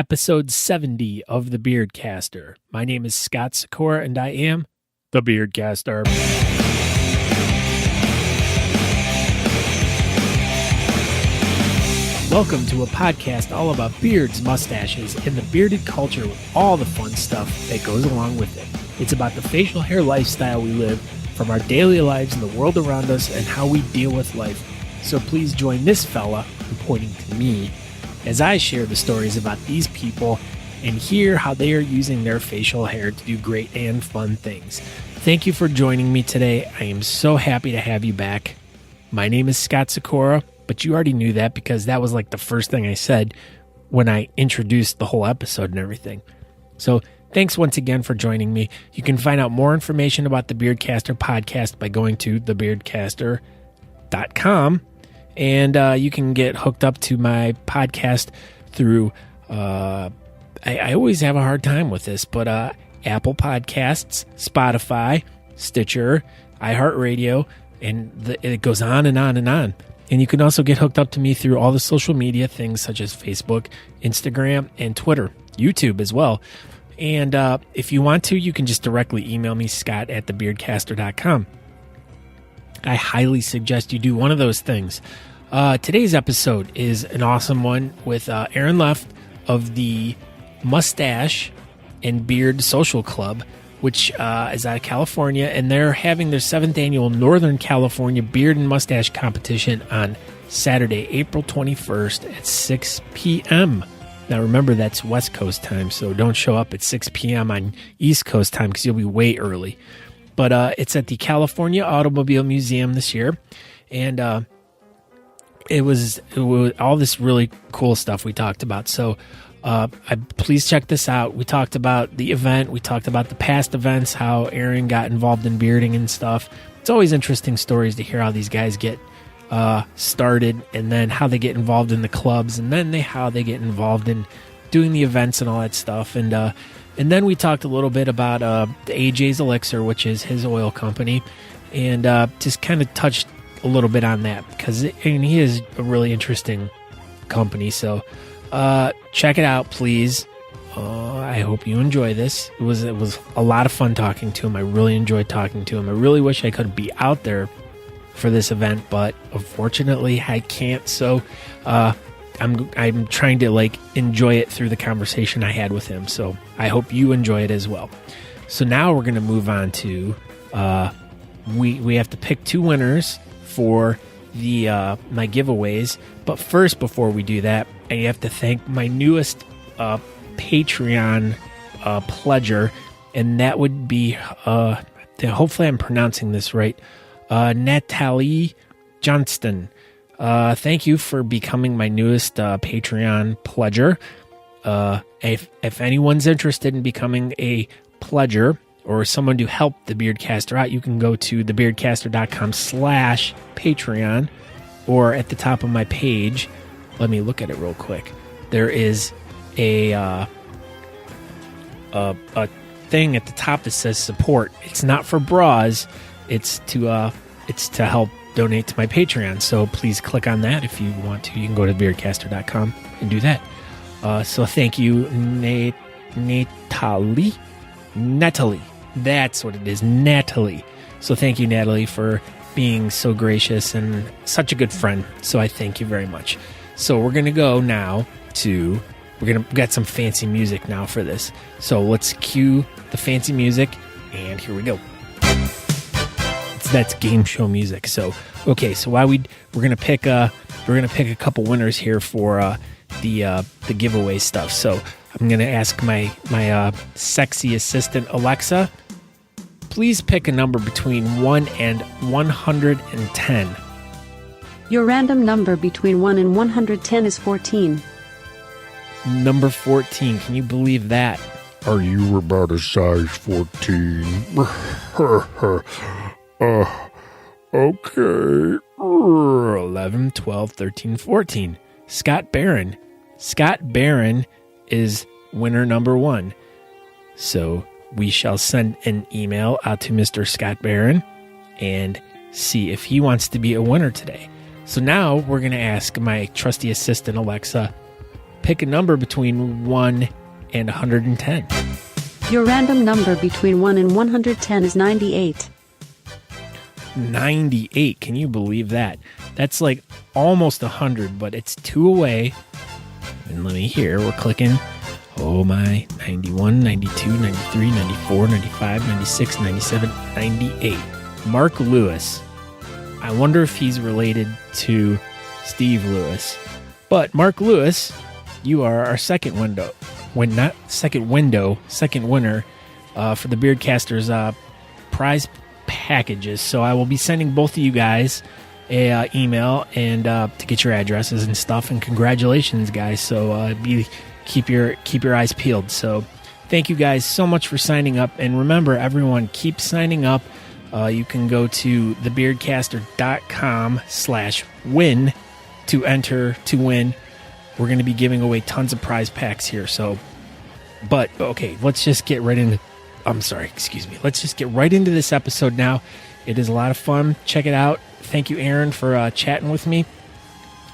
episode 70 of The Beardcaster. My name is Scott Sikora, and I am The Beardcaster. Welcome to a podcast all about beards, mustaches, and the bearded culture with all the fun stuff that goes along with it. It's about the facial hair lifestyle we live, from our daily lives and the world around us, and how we deal with life. So please join this fella, I'm pointing to me, as I share the stories about these people and hear how they are using their facial hair to do great and fun things. Thank you for joining me today. I am so happy to have you back. My name is Scott Sikora, but you already knew that because that was like the first thing I said when I introduced the whole episode and everything. So thanks once again for joining me. You can find out more information about the Beardcaster podcast by going to thebeardcaster.com. And you can get hooked up to my podcast through, I always have a hard time with this, but Apple Podcasts, Spotify, Stitcher, iHeartRadio, and it goes on and on and on. And you can also get hooked up to me through all the social media things such as Facebook, Instagram, and Twitter, YouTube as well. And if you want to, you can just directly email me, scott@thebeardcaster.com. I highly suggest you do one of those things. Today's episode is an awesome one with Aaron Leff of the Mustache and Beard Social Club, which is out of California, and they're having their 7th annual Northern California Beard and Mustache Competition on Saturday, April 21st at 6 p.m. Now remember, that's West Coast time, so don't show up at 6 p.m. on East Coast time because you'll be way early. But it's at the California Automobile Museum this year, and it was all this really cool stuff we talked about. So please check this out. We talked about the event. We talked about the past events, how Aaron got involved in bearding and stuff. It's always interesting stories to hear how these guys get started, and then how they get involved in the clubs, and then how they get involved in doing the events and all that stuff. And then we talked a little bit about the AJ's Elixir, which is his oil company, and just kind of touched a little bit on that because he is a really interesting company. So check it out, please. I hope you enjoy this. It was a lot of fun talking to him. I really enjoyed talking to him. I really wish I could be out there for this event, but unfortunately I can't. So I'm trying to enjoy it through the conversation I had with him. So I hope you enjoy it as well. So now we're going to move on to we have to pick 2 winners for the my giveaways. But first, before we do that, I have to thank my newest Patreon pledger, and that would be hopefully I'm pronouncing this right, Natalie Johnston. Thank you for becoming my newest Patreon pledger. If anyone's interested in becoming a pledger or someone to help the Beardcaster out, you can go to thebeardcaster.com/Patreon, or at the top of my page, let me look at it real quick. There is a thing at the top that says support. It's not for bras. It's to help donate to my Patreon. So please click on that if you want to. You can go to beardcaster.com and do that. So thank you, Natalie. That's what it is, Natalie. So thank you, Natalie, for being so gracious and such a good friend. So I thank you very much. So we're going to go now to, we got some fancy music now for this. So let's cue the fancy music, and here we go. That's game show music. So okay, so while we're gonna pick a couple winners here for the giveaway stuff. So I'm gonna ask my sexy assistant Alexa, please pick a number between 1 and 110. Your random number between 1 and 110 is 14. Number 14. Can you believe that? Are you about a size 14? Okay. 11, 12, 13, 14. Scott Barron. Scott Barron is winner number 1. So we shall send an email out to Mr. Scott Barron and see if he wants to be a winner today. So now we're going to ask my trusty assistant, Alexa, Pick a number between 1 and 110. Your random number between 1 and 110 is 98. 98. Can you believe that? That's like almost 100, but it's 2 away. And let me hear. We're clicking. Oh my. 91, 92, 93, 94, 95, 96, 97, 98. Mark Lewis. I wonder if he's related to Steve Lewis. But Mark Lewis, you are our second winner for the Beardcasters prize packages. So I will be sending both of you guys a email and to get your addresses and stuff. And congratulations, guys! So keep your eyes peeled. So thank you guys so much for signing up. And remember, everyone, keep signing up. You can go to thebeardcaster.com/win to enter to win. We're going to be giving away tons of prize packs here. So, but okay, let's just get right into. Let's just get right into this episode now. It is a lot of fun. Check it out. Thank you, Aaron, for chatting with me.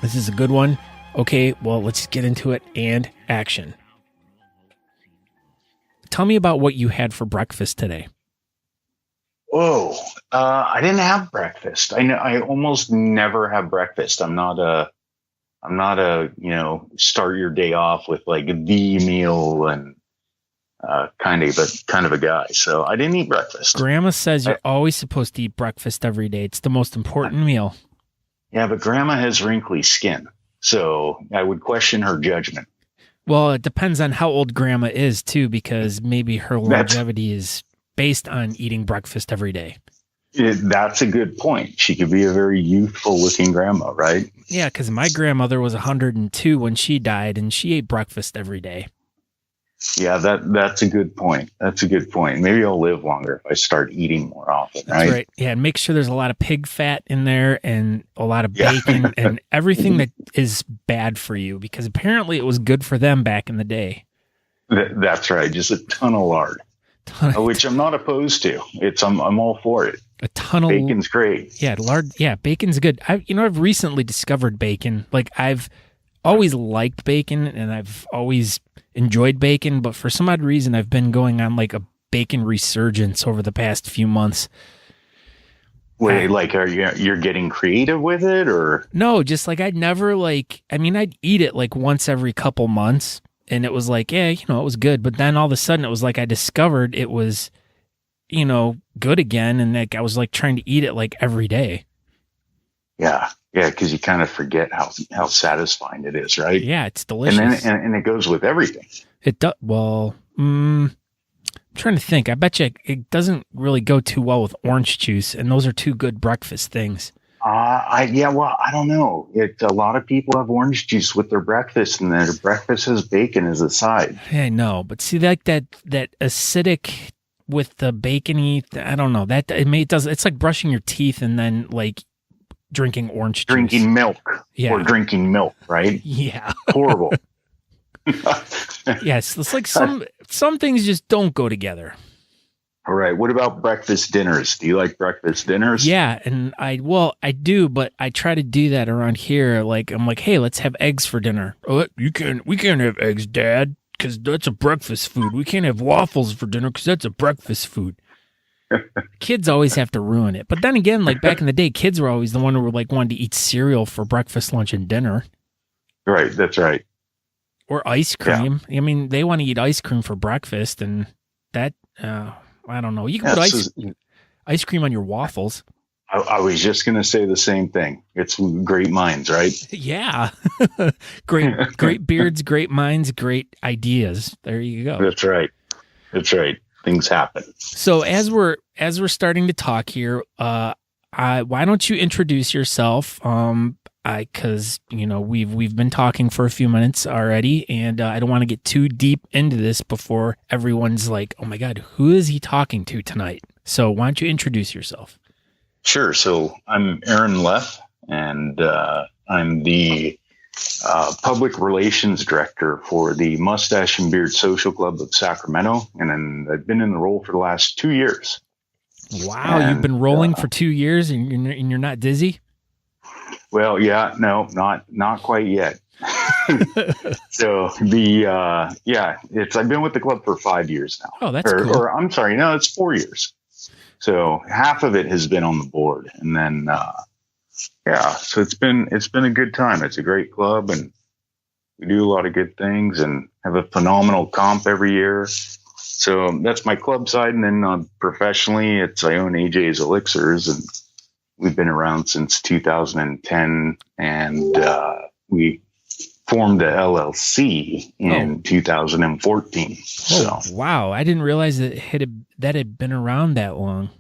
This is a good one. Okay, well, let's get into it and action. Tell me about what you had for breakfast today. Whoa, I didn't have breakfast. I almost never have breakfast. I'm not a start your day off with like the meal and kind of a guy. So I didn't eat breakfast. Grandma says you're always supposed to eat breakfast every day. It's the most important meal. Yeah, but Grandma has wrinkly skin, so I would question her judgment. Well, it depends on how old Grandma is too, because maybe her longevity is based on eating breakfast every day. That's a good point. She could be a very youthful looking grandma, right? Yeah, because my grandmother was 102 when she died, and she ate breakfast every day. Yeah, that's a good point. That's a good point. Maybe I'll live longer if I start eating more often, right? That's right. Yeah, and make sure there's a lot of pig fat in there and a lot of bacon and everything that is bad for you, because apparently it was good for them back in the day. That's right. Just a ton of lard, which I'm not opposed to. I'm all for it. A ton of bacon's great. Yeah, lard. Yeah, bacon's good. I've recently discovered bacon. Like, I've always liked bacon and I've always enjoyed bacon, but for some odd reason I've been going on like a bacon resurgence over the past few months. Wait, like you're getting creative with it, or no? Just like I'd eat it like once every couple months, and it was like, yeah, it was good. But then all of a sudden it was like I discovered it was, good again, and like I was like trying to eat it like every day. Yeah, because you kind of forget how satisfying it is, right? Yeah, it's delicious, and it goes with everything. It does. Well, I'm trying to think. I bet you it doesn't really go too well with orange juice, and those are two good breakfast things. I don't know. A lot of people have orange juice with their breakfast, and their breakfast has bacon as a side. I know, but see, like that acidic with the bacony, I don't know. It's like brushing your teeth and then like drinking orange juice. Drinking milk. Yeah. Or drinking milk, right? Yeah. Horrible. Yes, it's like some things just don't go together. All right. What about breakfast dinners? Do you like breakfast dinners? Yeah, and I do, but I try to do that around here. Like, I'm like, hey, let's have eggs for dinner. Oh, we can't have eggs, Dad, because that's a breakfast food. We can't have waffles for dinner because that's a breakfast food. Kids always have to ruin it. But then again, like back in the day, kids were always the one who were like wanted to eat cereal for breakfast, lunch, and dinner. Right, that's right. Or ice cream. Yeah. I mean, they want to eat ice cream for breakfast, and that I don't know. You can put ice cream on your waffles. I was just going to say the same thing. It's great minds, right? Yeah. Great beards, great minds, great ideas. There you go. That's right. Things happen. So as we're starting to talk here, why don't you introduce yourself? Because we've been talking for a few minutes already, and I don't want to get too deep into this before everyone's like, "Oh my God, who is he talking to tonight?" So why don't you introduce yourself? Sure. So I'm Aaron Leff, and I'm the public relations director for the Mustache and Beard Social Club of Sacramento, and then I've been in the role for the last 2 years. Wow, you've been rolling for 2 years, and you're not dizzy? Well, yeah, no, not quite yet. So I've been with the club for 5 years now. Oh, that's cool. Or I'm sorry, no, it's 4 years. So half of it has been on the board, and then so it's been a good time. It's a great club, and we do a lot of good things, and have a phenomenal comp every year. So that's my club side, and then professionally, I own AJ's Elixirs, and we've been around since 2010, and we formed the LLC in 2014. Oh, so wow! I didn't realize that had been around that long.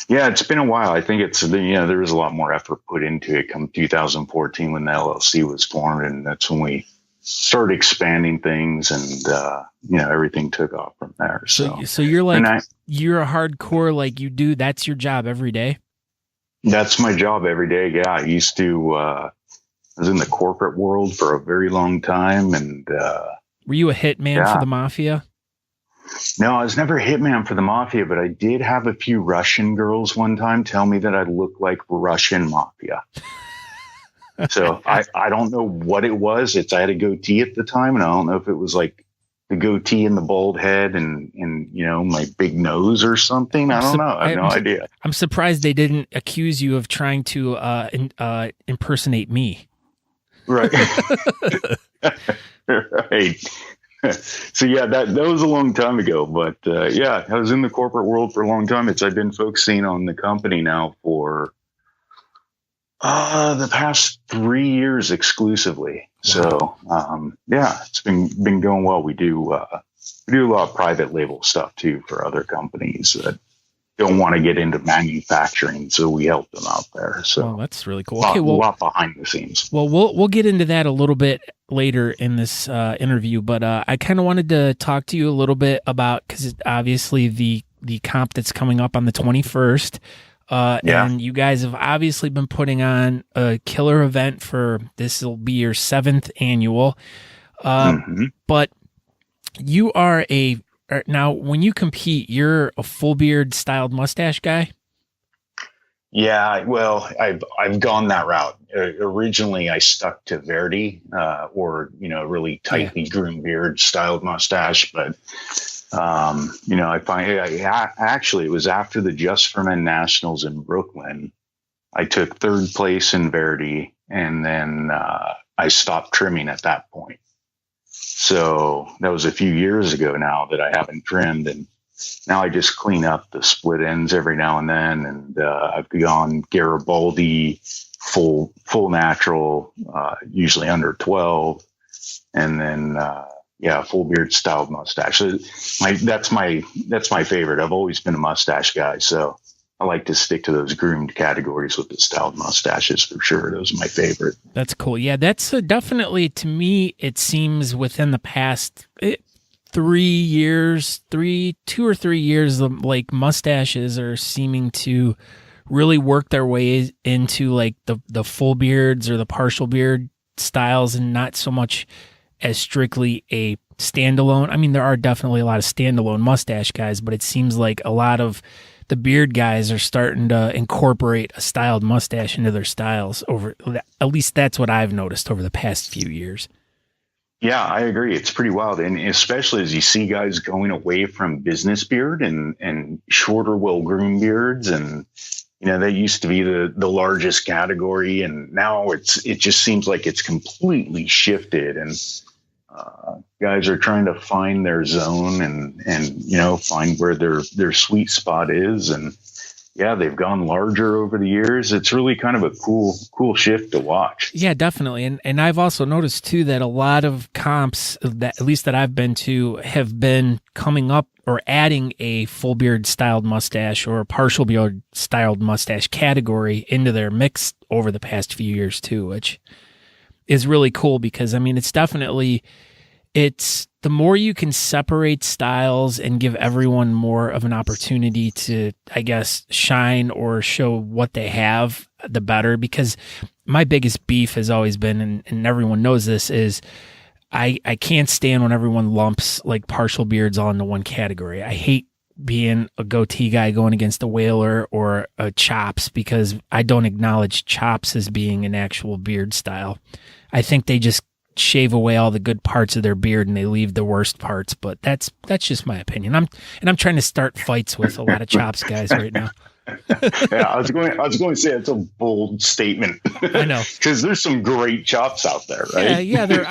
Yeah, it's been a while. I think there was a lot more effort put into it come 2014 when the LLC was formed, and that's when we started expanding things, and everything took off from there. So you're you're a hardcore, that's your job every day. That's my job every day. Yeah, I used to. I was in the corporate world for a very long time, and were you a hitman for the mafia? No, I was never a hitman for the mafia, but I did have a few Russian girls one time tell me that I looked like Russian mafia. So I don't know what it was. I had a goatee at the time, and I don't know if it was like the goatee and the bald head and my big nose or something. I don't know. I have no idea. I'm surprised they didn't accuse you of trying to impersonate me. Right. Right. So that was a long time ago, but I was in the corporate world for a long time. I've been focusing on the company now for the past 3 years exclusively. So it's been going well. We do a lot of private label stuff too for other companies that don't want to get into manufacturing, so we help them out there. So that's really cool. A lot behind the scenes. Well, we'll get into that a little bit later in this interview, but I kind of wanted to talk to you a little bit about, because obviously the comp that's coming up on the 21st, and you guys have obviously been putting on a killer event for this. Will be your 7th annual, but you are now, when you compete, you're a full beard styled mustache guy? Yeah, well, I've gone that route. Originally, I stuck to Verdi, or really tightly groomed beard styled mustache. But I find actually it was after the Just for Men Nationals in Brooklyn. I took 3rd place in Verdi, and then I stopped trimming at that point. So that was a few years ago now that I haven't trimmed, and now I just clean up the split ends every now and then. And I've gone Garibaldi, full natural, usually under 12, and then full beard styled mustache. So that's my favorite. I've always been a mustache guy, so I like to stick to those groomed categories with the styled mustaches for sure. Those are my favorite. That's cool. Yeah, that's definitely, to me, it seems within the past 2 or 3 years, like mustaches are seeming to really work their way into like the full beards or the partial beard styles, and not so much as strictly a standalone. I mean, there are definitely a lot of standalone mustache guys, but it seems like a lot of the beard guys are starting to incorporate a styled mustache into their styles. At least that's what I've noticed over the past few years. Yeah, I agree. It's pretty wild. And especially as you see guys going away from business beard and shorter, well-groomed beards. And, that used to be the largest category. And now it just seems like it's completely shifted. And guys are trying to find their zone and find where their sweet spot is. And they've gone larger over the years. It's really kind of a cool shift to watch. Yeah, definitely. And I've also noticed too that a lot of comps that, at least that I've been to, have been coming up or adding a full beard styled mustache or a partial beard styled mustache category into their mix over the past few years too, which is really cool because, I mean, it's the more you can separate styles and give everyone more of an opportunity to, I guess, shine or show what they have, the better. Because my biggest beef has always been, and everyone knows this, is I can't stand when everyone lumps like partial beards all into one category. I hate being a goatee guy going against a whaler or a chops because I don't acknowledge chops as being an actual beard style. I think they just shave away all the good parts of their beard and they leave the worst parts. But that's just my opinion. I'm trying to start fights with a lot of chops guys right now. Yeah, I was going to say it's a bold statement. I know, because there's some great chops out there, right? Yeah. There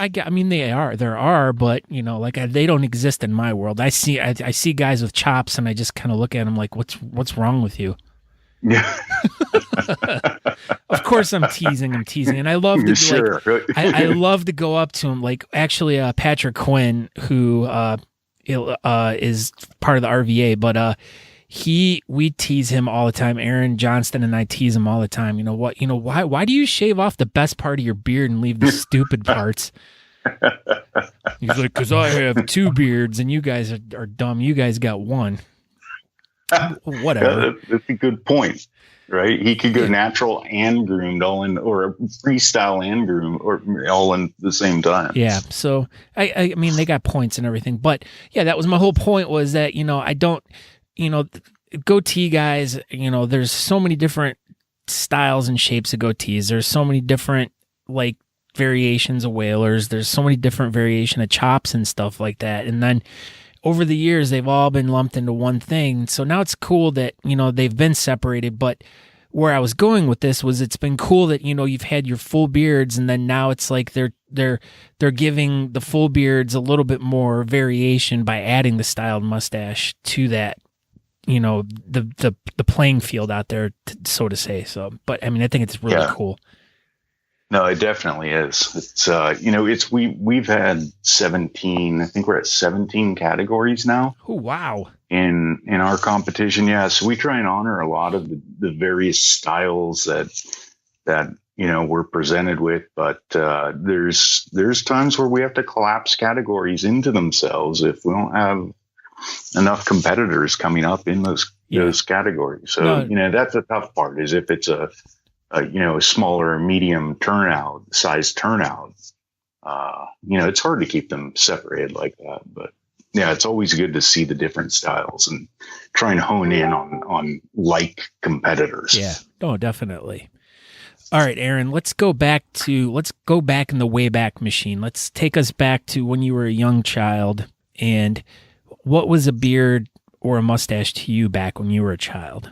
are, but like they don't exist in my world. I see guys with chops, and I just kind of look at them like, what's wrong with you? Yeah. Of course, I'm teasing, and I love to sure. I love to go up to him. Like actually, Patrick Quinn, who is part of the RVA, but we tease him all the time. Aaron Johnston and I tease him all the time. Why do you shave off the best part of your beard and leave the stupid parts? He's like, because I have 2 beards and you guys are dumb. You guys got 1. Whatever. That's a good point, right? He could go natural and groomed or freestyle and groomed, or all in the same time. Yeah. So I mean, they got points and everything, but yeah, that was my whole point, was that, I don't, goatee guys, there's so many different styles and shapes of goatees. There's so many different like variations of whalers. There's so many different variation of chops and stuff like that. And then over the years, they've all been lumped into one thing. So now it's cool that, they've been separated. But where I was going with this was, it's been cool that, you've had your full beards, and then now it's like they're giving the full beards a little bit more variation by adding the styled mustache to that, the playing field out there, so to say. So, but I mean, I think it's really cool. No, it definitely is. It's we've had 17. I think we're at 17 categories now. Oh, wow! In our competition, yeah. So we try and honor a lot of the various styles that we're presented with. But there's times where we have to collapse categories into themselves if we don't have enough competitors coming up in those categories. So that's the tough part. Is if it's a smaller, medium size turnout, it's hard to keep them separated like that. But yeah, it's always good to see the different styles and try and hone in on like competitors. Yeah, oh, definitely. All right, Aaron, let's go back in the Wayback Machine. Let's take us back to when you were a young child, and what was a beard or a mustache to you back when you were a child?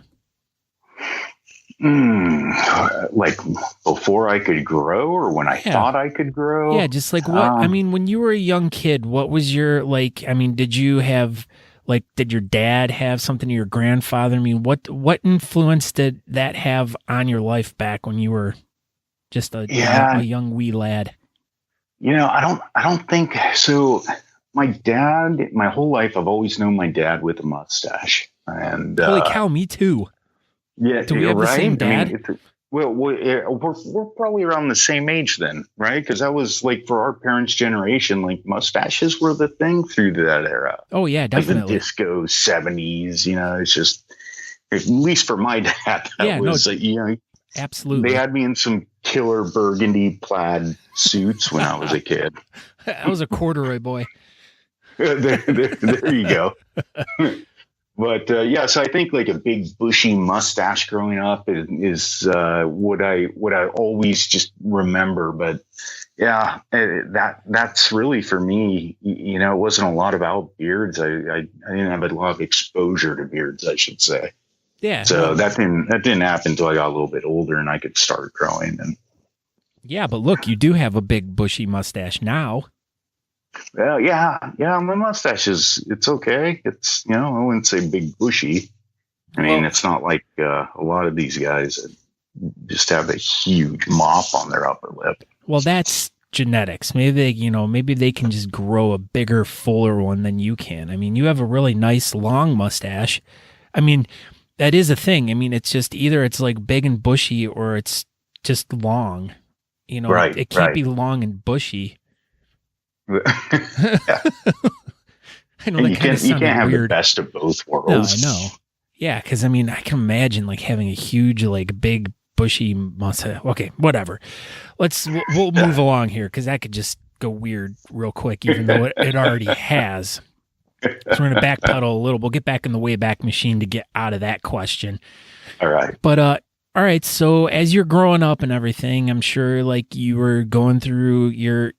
Like before I could grow, or when I thought I could grow? Yeah, just like what? I mean, when you were a young kid, what was your did you have did your dad have something, or your grandfather? I mean, what influence did that have on your life back when you were just a young wee lad? I don't think so. My dad, my whole life, I've always known my dad with a mustache. And holy cow, me too. Yeah, do we have the same dad? I mean, we're probably around the same age then, right? Because that was like for our parents' generation, like mustaches were the thing through that era. Oh yeah, definitely. Like the disco 70s, it's just, at least for my dad, absolutely. They had me in some killer burgundy plaid suits when I was a kid. I was a corduroy boy. there you go. But so I think like a big bushy mustache growing up is what I always just remember. But yeah, that's really for me. It wasn't a lot about beards. I didn't have a lot of exposure to beards, I should say. Yeah. So that didn't happen until I got a little bit older and I could start growing. And yeah, but look, you do have a big bushy mustache now. Well, yeah. My mustache it's okay. It's, I wouldn't say big bushy. I mean, it's not like a lot of these guys that just have a huge mop on their upper lip. Well, that's genetics. Maybe they can just grow a bigger, fuller one than you can. I mean, you have a really nice long mustache. I mean, that is a thing. I mean, it's just either it's like big and bushy or it's just long. Right, it can't be long and bushy. Yeah. I know you can't have weird. The best of both worlds. No, I know. Yeah, because I mean, I can imagine like having a huge, like big, bushy mustache. Okay, whatever. We'll move along here because that could just go weird real quick, even though it already has. So we're going to backpedal a little. We'll get back in the Wayback Machine to get out of that question. All right. But All right, so as you're growing up and everything, I'm sure like you were going through your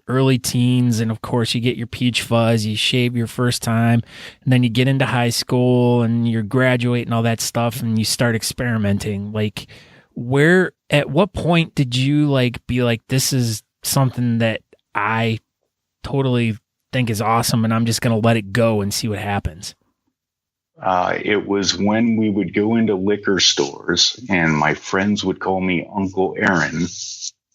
early teens, and of course you get your peach fuzz, you shave your first time, and then you get into high school and you're graduating and all that stuff, and you start experimenting. Like, at what point did you like be like, this is something that I totally think is awesome, and I'm just gonna let it go and see what happens? It was when we would go into liquor stores and my friends would call me Uncle Aaron,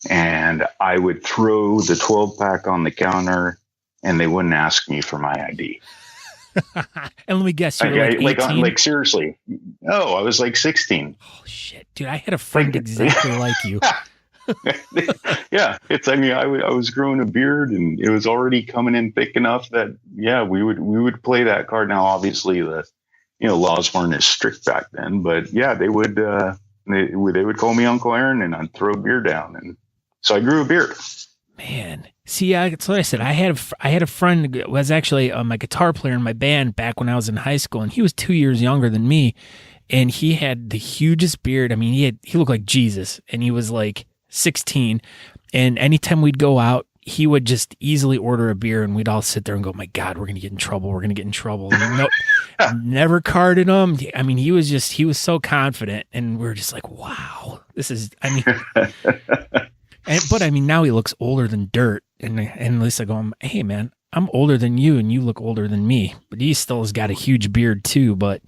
and I would throw the 12-pack on the counter and they wouldn't ask me for my ID. And let me guess, you were like 18? Like seriously. No, I was like 16. Oh, shit. Dude, I had a friend exactly like you. Yeah, I was growing a beard and it was already coming in thick enough that, yeah, we would play that card. Now, obviously, the laws weren't as strict back then, but yeah, they would call me Uncle Aaron and I'd throw beer down, and so I grew a beard. Man, see, that's what I said. I had a friend who was actually my guitar player in my band back when I was in high school, and he was 2 years younger than me, and he had the hugest beard. I mean, he looked like Jesus, and he was like 16, and anytime we'd go out, he would just easily order a beer, and we'd all sit there and go, my God, we're going to get in trouble. We're going to get in trouble. No, never carded him. I mean, he was so confident, and we were just like, wow, but I mean, now he looks older than dirt. And at least I go, hey man, I'm older than you and you look older than me, but he still has got a huge beard too. But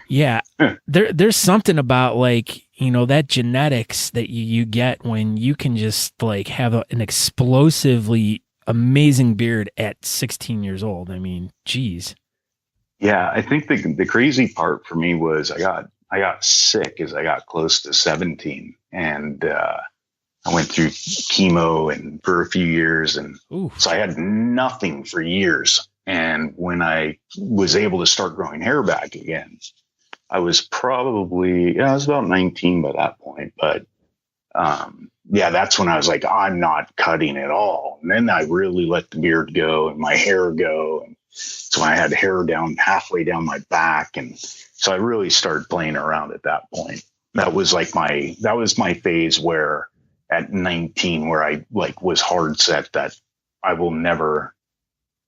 yeah, there's something about like, that genetics that you get when you can just like have an explosively amazing beard at 16 years old. I mean, geez. Yeah. I think the crazy part for me was I got sick as I got close to 17, and, I went through chemo and for a few years, and so I had nothing for years. And when I was able to start growing hair back again, I was probably, I was about 19 by that point. But that's when I was like, I'm not cutting at all. And then I really let the beard go and my hair go. And so I had hair down halfway down my back. And so I really started playing around at that point. That was my phase where at 19, where I like was hard set that I will never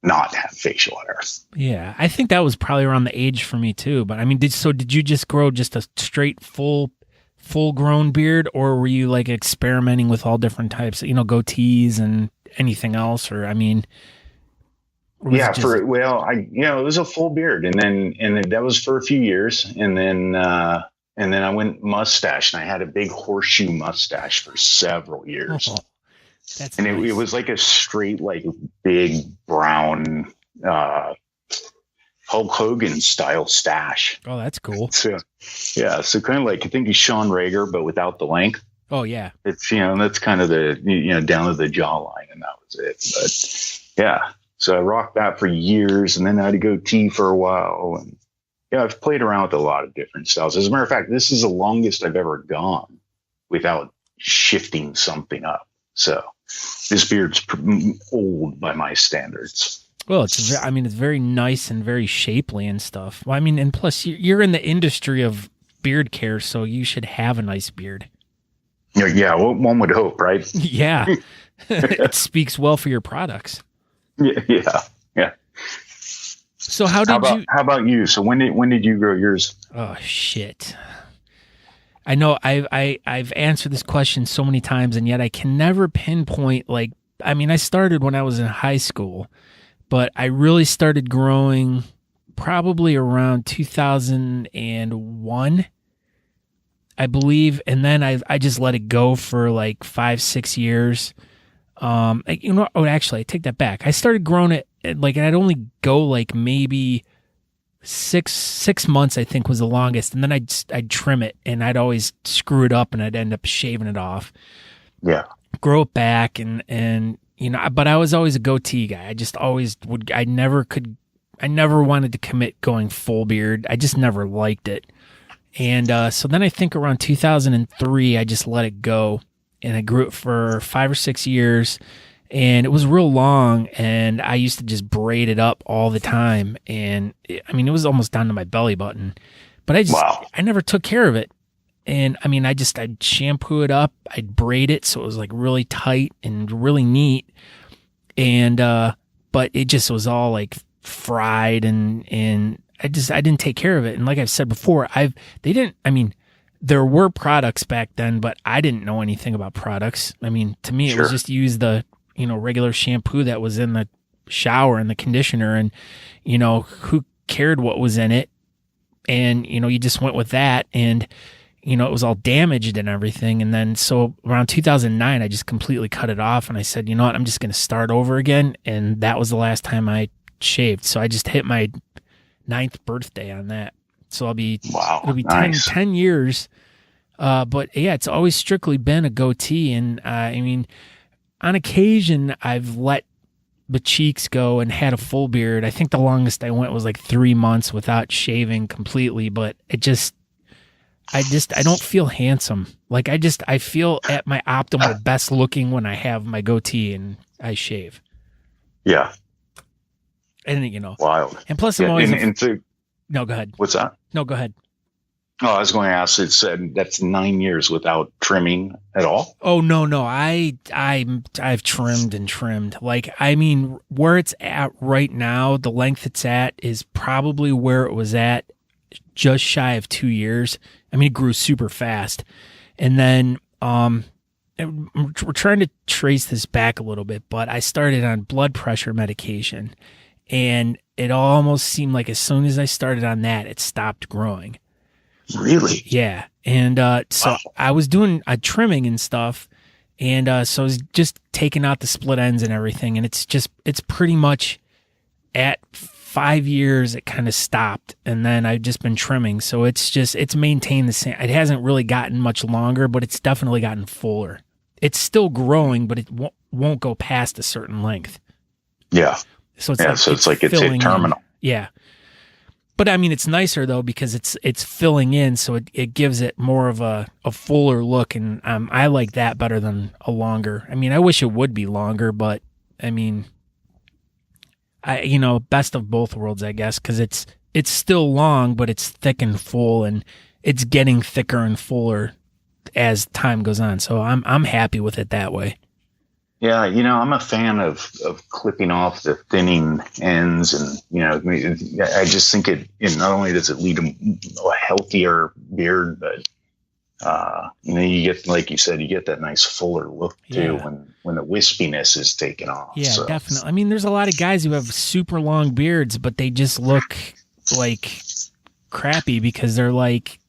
not have facial hair. Yeah, I think that was probably around the age for me too. But I mean, did you just grow just a straight full grown beard, or were you like experimenting with all different types, goatees and anything else? Or I mean, it was a full beard, and then that was for a few years, and then I went mustache, and I had a big horseshoe mustache for several years. Oh, that's and nice. it was like a straight, like big brown Hulk Hogan style stash. Oh, that's cool. So, yeah, so kind of like, I think he's Sean Rager, but without the length. Oh yeah, it's that's kind of the down to the jawline, and that was it. But yeah, so I rocked that for years, and then I had to go goatee for a while, and yeah, I've played around with a lot of different styles. As a matter of fact, this is the longest I've ever gone without shifting something up. So this beard's old by my standards. Well, it's very nice and very shapely and stuff. Well, I mean, and plus you're in the industry of beard care, so you should have a nice beard. Yeah, well, one would hope, right? Yeah. It speaks well for your products. Yeah. So how about you? So when did you grow yours? Oh shit. I know I've answered this question so many times, and yet I can never pinpoint, like, I mean, I started when I was in high school, but I really started growing probably around 2001, I believe. And then I just let it go for like 5-6 years. Actually I take that back. I started growing it like, and I'd only go like maybe six months, I think was the longest. And then I'd trim it, and I'd always screw it up, and I'd end up shaving it off. Yeah. Grow it back. And but I was always a goatee guy. I just always would, I never wanted to commit going full beard. I just never liked it. And so then I think around 2003, I just let it go, and I grew it for 5 or 6 years, and it was real long, and I used to just braid it up all the time. And it was almost down to my belly button, but I never took care of it. And I mean, I'd shampoo it up, I'd braid it so it was like really tight and really neat. And, but it just was all like fried and I didn't take care of it. And like I've said before, there were products back then, but I didn't know anything about products. I mean, to me, it was just use the, regular shampoo that was in the shower and the conditioner, and, who cared what was in it? And, you just went with that, and, it was all damaged and everything. And then, so around 2009, I just completely cut it off, and I said, you know what, I'm just going to start over again. And that was the last time I shaved. So I just hit my 9th birthday on that. So it'll be nice. 10 years. But yeah, it's always strictly been a goatee. And I mean, on occasion, I've let the cheeks go and had a full beard. I think the longest I went was like 3 months without shaving completely, but I don't feel handsome. Like I feel at my optimal best looking when I have my goatee and I shave. Yeah. And wild. And plus I'm always, no, go ahead. What's that? No, go ahead. Oh, I was going to ask, it said that's 9 years without trimming at all? Oh, no. I've trimmed and trimmed. Like, I mean, where it's at right now, the length it's at is probably where it was at just shy of 2 years. I mean, it grew super fast. And then we're trying to trace this back a little bit, but I started on blood pressure medication, and it almost seemed like as soon as I started on that, it stopped growing. Really? Yeah. And so I was doing trimming and stuff, and so I was just taking out the split ends and everything, and it's pretty much at 5 years it kind of stopped, and then I've just been trimming. So it's maintained the same. It hasn't really gotten much longer, but it's definitely gotten fuller. It's still growing, but it won't go past a certain length. Yeah. So it's hit terminal. Yeah. But I mean, it's nicer though, because it's filling in, so it gives it more of a fuller look, and I like that better than a longer. I mean, I wish it would be longer, but I mean, best of both worlds, I guess, because it's still long, but it's thick and full, and it's getting thicker and fuller as time goes on. So I'm happy with it that way. Yeah, I'm a fan of clipping off the thinning ends, and I just think it not only does it lead to a healthier beard, but you get, like you said, you get that nice fuller look too when the wispiness is taken off. Yeah, so. Definitely. I mean, there's a lot of guys who have super long beards, but they just look like crappy because they're like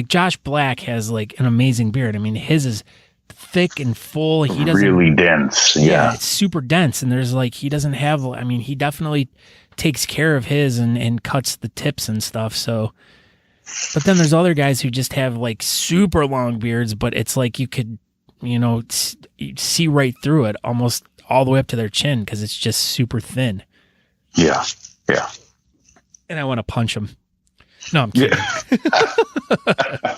Josh Black has like an amazing beard. I mean, his is thick and full. He doesn't really dense. Yeah, it's super dense, and there's like he doesn't have. I mean, he definitely takes care of his and cuts the tips and stuff. So, but then there's other guys who just have like super long beards, but it's like you could see right through it, almost all the way up to their chin because it's just super thin. Yeah. And I want to punch them. No, I'm kidding. Yeah.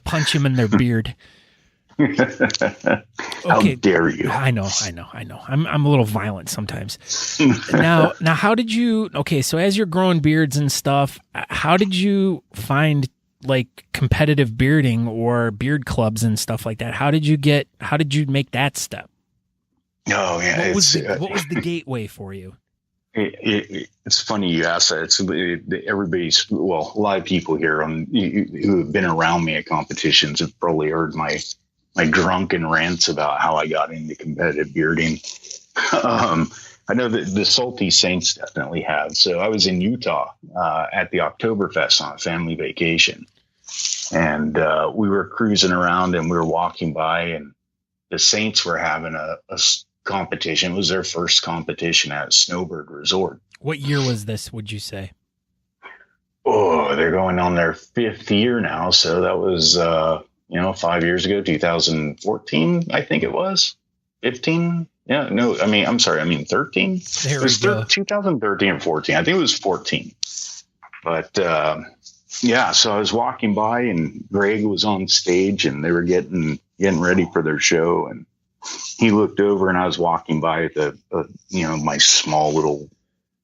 Punch him in their beard. How dare you? I know. I'm a little violent sometimes. Now, how did you? Okay, so as you're growing beards and stuff, how did you find like competitive bearding or beard clubs and stuff like that? How did you make that step? Oh yeah, what was the gateway for you? It's funny you ask that. It's a lot of people here who have been around me at competitions have probably heard my drunken rants about how I got into competitive bearding. I know that the Salty Saints definitely have. So I was in Utah at the Oktoberfest on a family vacation, and we were cruising around and we were walking by, and the Saints were having a competition. It was their first competition at Snowbird Resort. What year was this, would you say? Oh, they're going on their 5th year now. So that was, 5 years ago, 2014, I think it was. 15? Yeah, no, I'm sorry, 13? There we go. 2013 or 14. I think it was 14. But, so I was walking by and Greg was on stage and they were getting ready for their show, and he looked over and I was walking by my small little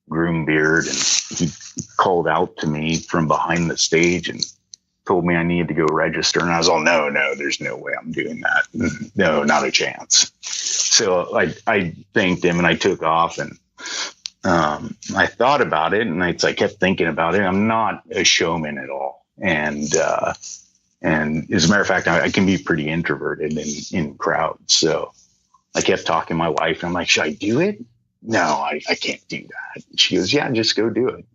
groom beard, and he called out to me from behind the stage and told me I needed to go register. And I was all, no, there's no way I'm doing that. No, not a chance. So I thanked him and I took off, and I thought about it, and I kept thinking about it. I'm not a showman at all. And as a matter of fact, I can be pretty introverted in crowds. So I kept talking to my wife, and I'm like, should I do it? No, I can't do that. And she goes, yeah, just go do it.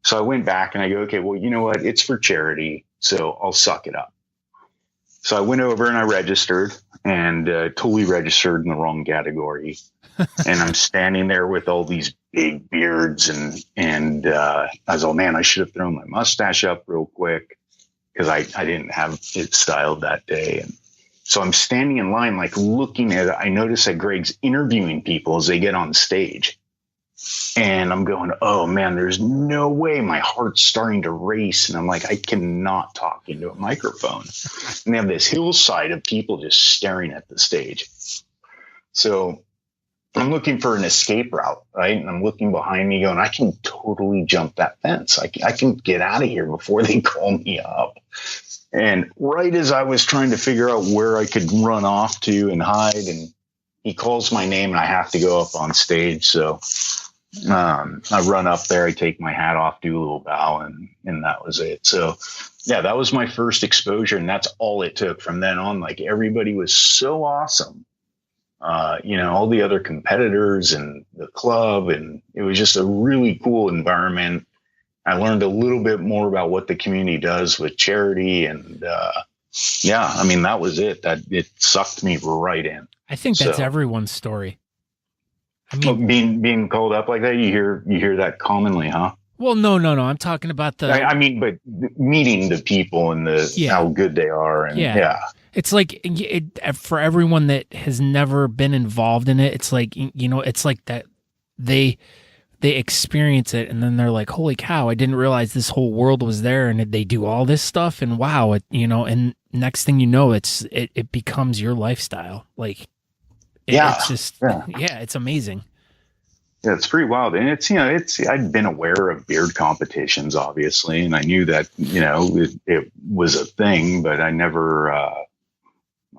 So I went back and I go, okay, well, you know what? It's for charity, so I'll suck it up. So I went over and I registered, and totally registered in the wrong category. And I'm standing there with all these big beards, and I was, oh man, I should have thrown my mustache up real quick, because I didn't have it styled that day. And so I'm standing in line, like looking at it. I notice that Greg's interviewing people as they get on stage. And I'm going, oh man, there's no way. My heart's starting to race. And I'm like, I cannot talk into a microphone. And they have this hillside of people just staring at the stage. So I'm looking for an escape route, right? And I'm looking behind me going, I can totally jump that fence. I can get out of here before they call me up. And right as I was trying to figure out where I could run off to and hide, and he calls my name and I have to go up on stage. So I run up there, I take my hat off, do a little bow, and that was it. So yeah, that was my first exposure, and that's all it took. From then on, like, everybody was so awesome. All the other competitors and the club, and it was just a really cool environment. I learned a little bit more about what the community does with charity, and that was it. That it sucked me right in. I think that's everyone's story. I mean, being called up like that, you hear that commonly, huh? Well, no. I'm talking about but meeting the people and how good they are, and It's like for everyone that has never been involved in it, it's like, it's like that they experience it, and then they're like, holy cow, I didn't realize this whole world was there, and they do all this stuff, and wow, and next thing you know, it becomes your lifestyle. Like, it's just, it's amazing. Yeah, it's pretty wild. And I'd been aware of beard competitions, obviously, and I knew that, it was a thing, but I never,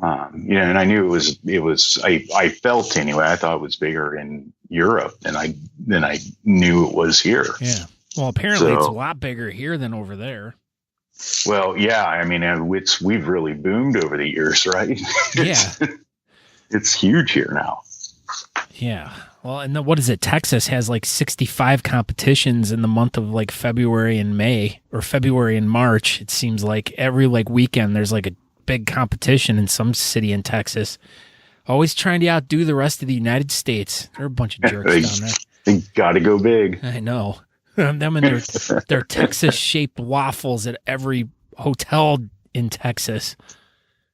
and I knew it was, I felt anyway, I thought it was bigger in Europe than I knew it was here. Yeah. Well, apparently it's a lot bigger here than over there. Well, yeah. I mean, we've really boomed over the years, right? Yeah. It's huge here now. Yeah. Well, and what is it? Texas has like 65 competitions in the month of like February and May, or February and March. It seems like every weekend there's like a big competition in some city in Texas. Always trying to outdo the rest of the United States. They're a bunch of jerks down there. They got to go big. I know. Them and their Texas-shaped waffles at every hotel in Texas.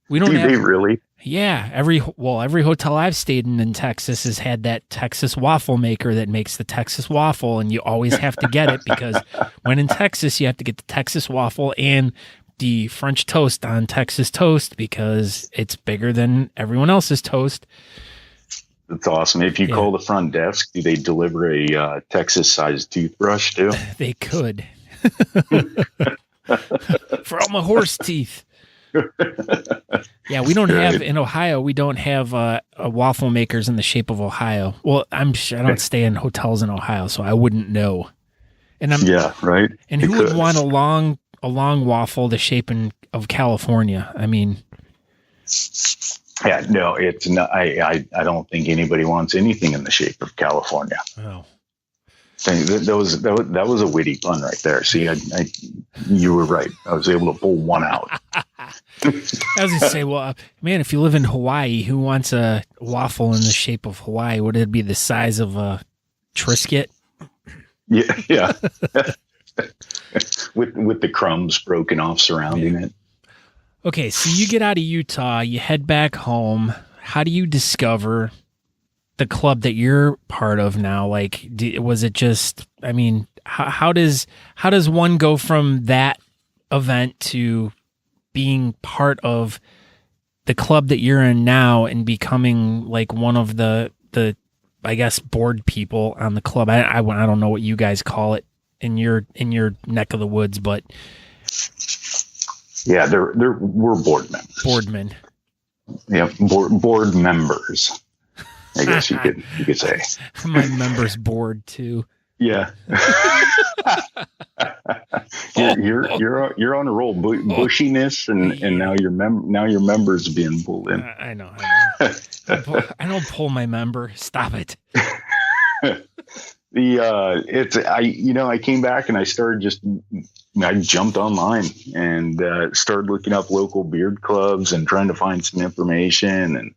We don't have... they really? Yeah, every hotel I've stayed in Texas has had that Texas waffle maker that makes the Texas waffle, and you always have to get it, because when in Texas, you have to get the Texas waffle and the French toast on Texas toast, because it's bigger than everyone else's toast. That's awesome. If you call the front desk, do they deliver a Texas-sized toothbrush too? They could. For all my horse teeth. Yeah, we don't have in Ohio. We don't have waffle makers in the shape of Ohio. Well, I don't stay in hotels in Ohio, so I wouldn't know. And right. And who would want a long waffle the shape of California? I mean, yeah, no, it's not. I don't think anybody wants anything in the shape of California. Oh. That was a witty pun right there. See, you were right. I was able to pull one out. I was going to say, well, man, if you live in Hawaii, who wants a waffle in the shape of Hawaii? Would it be the size of a Triscuit? Yeah. with the crumbs broken off surrounding it. Okay, so you get out of Utah, you head back home. How do you discover the club that you're part of now? Like, was it just, I mean, how does one go from that event to being part of the club that you're in now and becoming like one of the I guess, board people on the club. I don't know what you guys call it in your neck of the woods, but yeah, we're board members. Boardmen. Yeah, board members. I guess you could say. My member's bored too. Yeah. you're on a roll. Bushiness and now your member's being pulled in. I know. I don't pull my member. Stop it. I came back and I jumped online and started looking up local beard clubs and trying to find some information. And,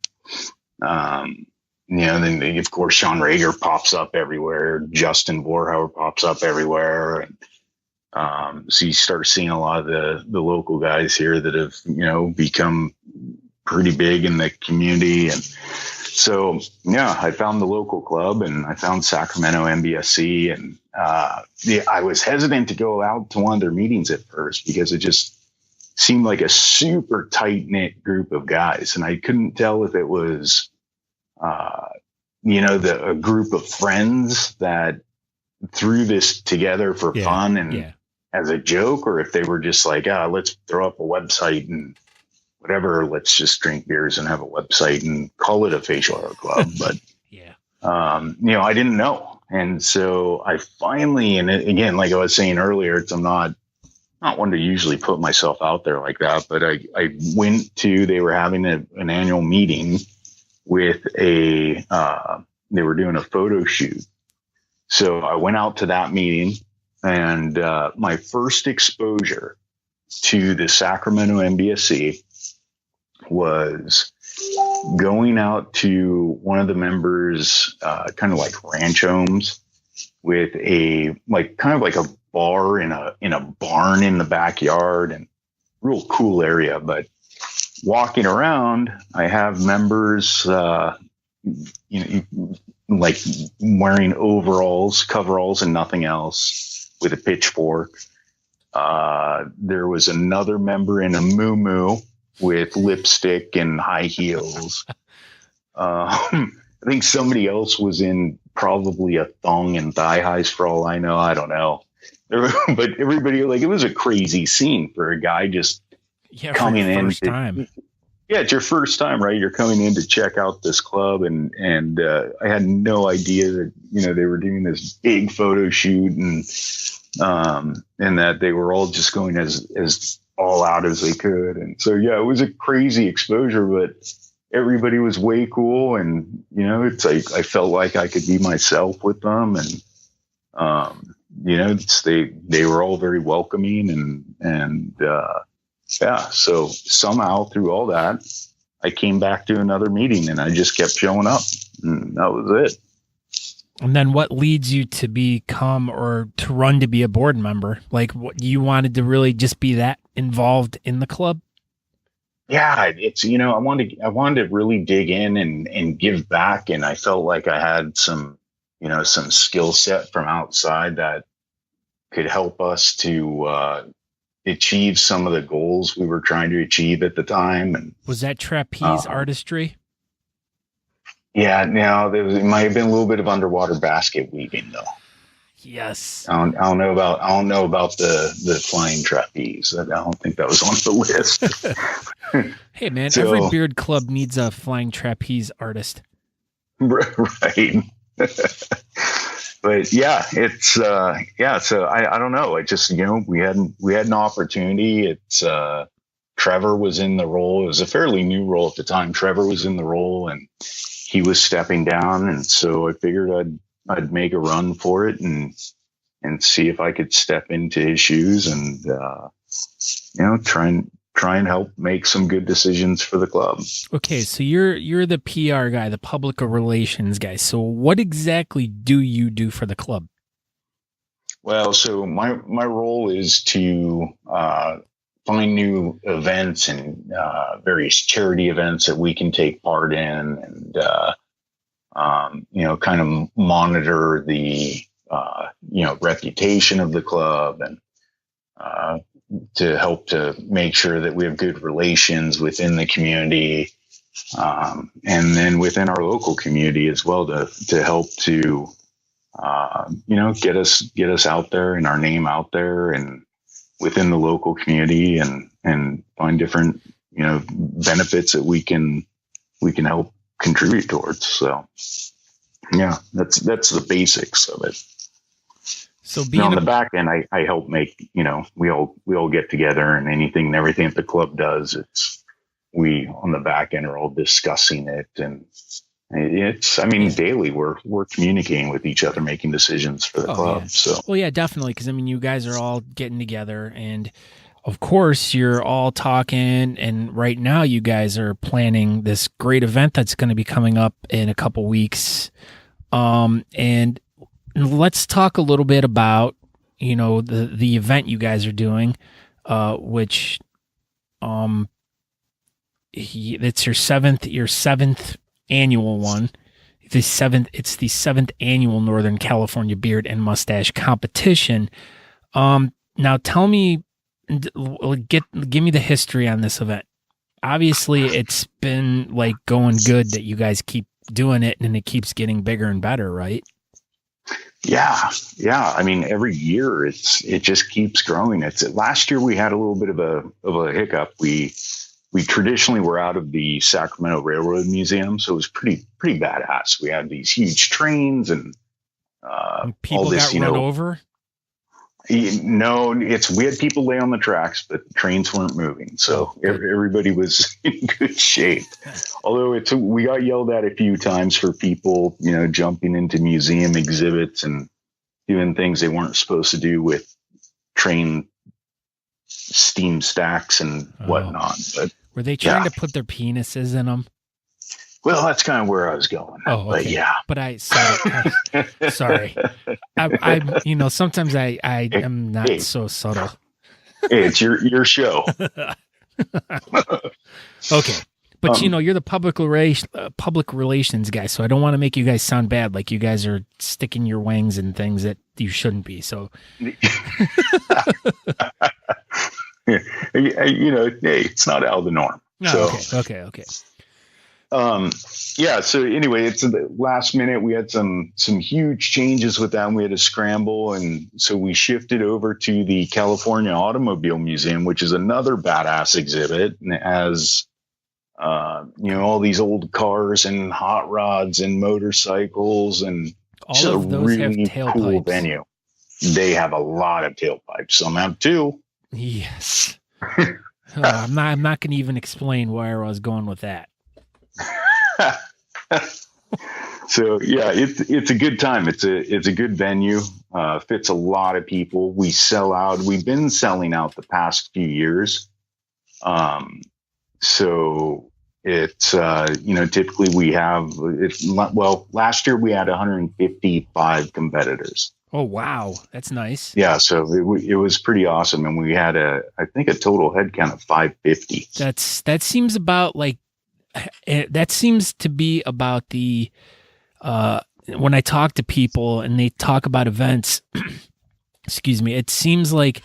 then of course, Sean Rager pops up everywhere. Justin Vorhauer pops up everywhere. And so you start seeing a lot of the local guys here that have, become pretty big in the community. And so, I found the local club and I found Sacramento NBSC. And I was hesitant to go out to one of their meetings at first because it just seemed like a super tight knit group of guys. And I couldn't tell if it was, a group of friends that threw this together for fun and as a joke, or if they were just like, let's throw up a website and whatever, let's just drink beers and have a website and call it a facial hair club. But, I didn't know. And so I finally, and again, like I was saying earlier, I'm not one to usually put myself out there like that, but I went to, they were having an annual meeting with they were doing a photo shoot. So I went out to that meeting and my first exposure to the Sacramento NBSC was going out to one of the members, kind of like ranch homes with a bar in a barn in the backyard and real cool area. But walking around, I have members, like wearing coveralls and nothing else with a pitchfork. There was another member in a muumuu with lipstick and high heels. I think somebody else was in probably a thong and thigh highs for all I know. I don't know. But everybody, it was a crazy scene for a guy just coming in. First time. Yeah, it's your first time, right? You're coming in to check out this club, and I had no idea that they were doing this big photo shoot, and that they were all just going as all out as they could. And so it was a crazy exposure, but everybody was way cool, and it's like I felt like I could be myself with them, and they were all very welcoming, and so somehow through all that, I came back to another meeting and I just kept showing up, and that was it. And then what leads you to become or to run to be a board member? Like, what, you wanted to really just be that involved in the club? Yeah, it's, I wanted to really dig in and give back. And I felt like I had some skill set from outside that could help us to, achieve some of the goals we were trying to achieve at the time. And was that trapeze artistry? Yeah, no, it might have been a little bit of underwater basket weaving though. Yes. I don't know about the flying trapeze. I don't think that was on the list. Hey man, every beard club needs a flying trapeze artist. Right. But yeah, it's so I don't know. It just, we had an opportunity. It's Trevor was in the role. It was a fairly new role at the time. Trevor was in the role and he was stepping down, and so I figured I'd make a run for it and see if I could step into his shoes and try and help make some good decisions for the club. Okay, so you're the PR guy, the public relations guy. So what exactly do you do for the club? Well, so my role is to find new events and various charity events that we can take part in, and kind of monitor the reputation of the club, and to help to make sure that we have good relations within the community. And then within our local community as well to help to, get us out there and our name out there and within the local community and find different, benefits that we can help contribute towards. So yeah, that's the basics of it. So being on the back end, I help make, we all get together and anything and everything that the club does, we on the back end are all discussing it. And daily we're communicating with each other, making decisions for the club. Yeah. So, well, yeah, definitely. Cause you guys are all getting together and of course you're all talking. And right now you guys are planning this great event that's going to be coming up in a couple weeks. And let's talk a little bit about, the event you guys are doing, which, it's your seventh annual one. It's the seventh annual Northern California Beard and Mustache competition. Now tell me, give me the history on this event. Obviously it's been like going good that you guys keep doing it and it keeps getting bigger and better, right? Yeah. Every year it just keeps growing. Last year we had a little bit of a hiccup. We traditionally were out of the Sacramento Railroad Museum, so it was pretty badass. We had these huge trains and people all this, got run over. No, we had people lay on the tracks, but the trains weren't moving, so everybody was in good shape. Although we got yelled at a few times for people, jumping into museum exhibits and doing things they weren't supposed to do with train steam stacks and whatnot. But were they trying to put their penises in them? Well, that's kind of where I was going. Oh, okay. But yeah. But sorry. I sometimes I am not so subtle. Hey, it's your show. Okay. But you're the public relations guy, so I don't want to make you guys sound bad, like you guys are sticking your wangs in things that you shouldn't be. So, hey, it's not out of the norm. No, so, okay. So anyway, it's the last minute. We had some huge changes with that, and we had to scramble. And so we shifted over to the California Automobile Museum, which is another badass exhibit. And it has, all these old cars and hot rods and motorcycles and all of those really have cool venue. They have a lot of tailpipes. Some have two. Yes. I'm not going to even explain where I was going with that. So yeah, it's a good time. It's a good venue. Fits a lot of people. We sell out. We've been selling out the past few years. So it's typically we have last year we had 155 competitors. Oh wow, that's nice. Yeah, so it was pretty awesome, and we had I think a total head count of 550. That seems about like. That seems to be about the when I talk to people and they talk about events, excuse me, it seems like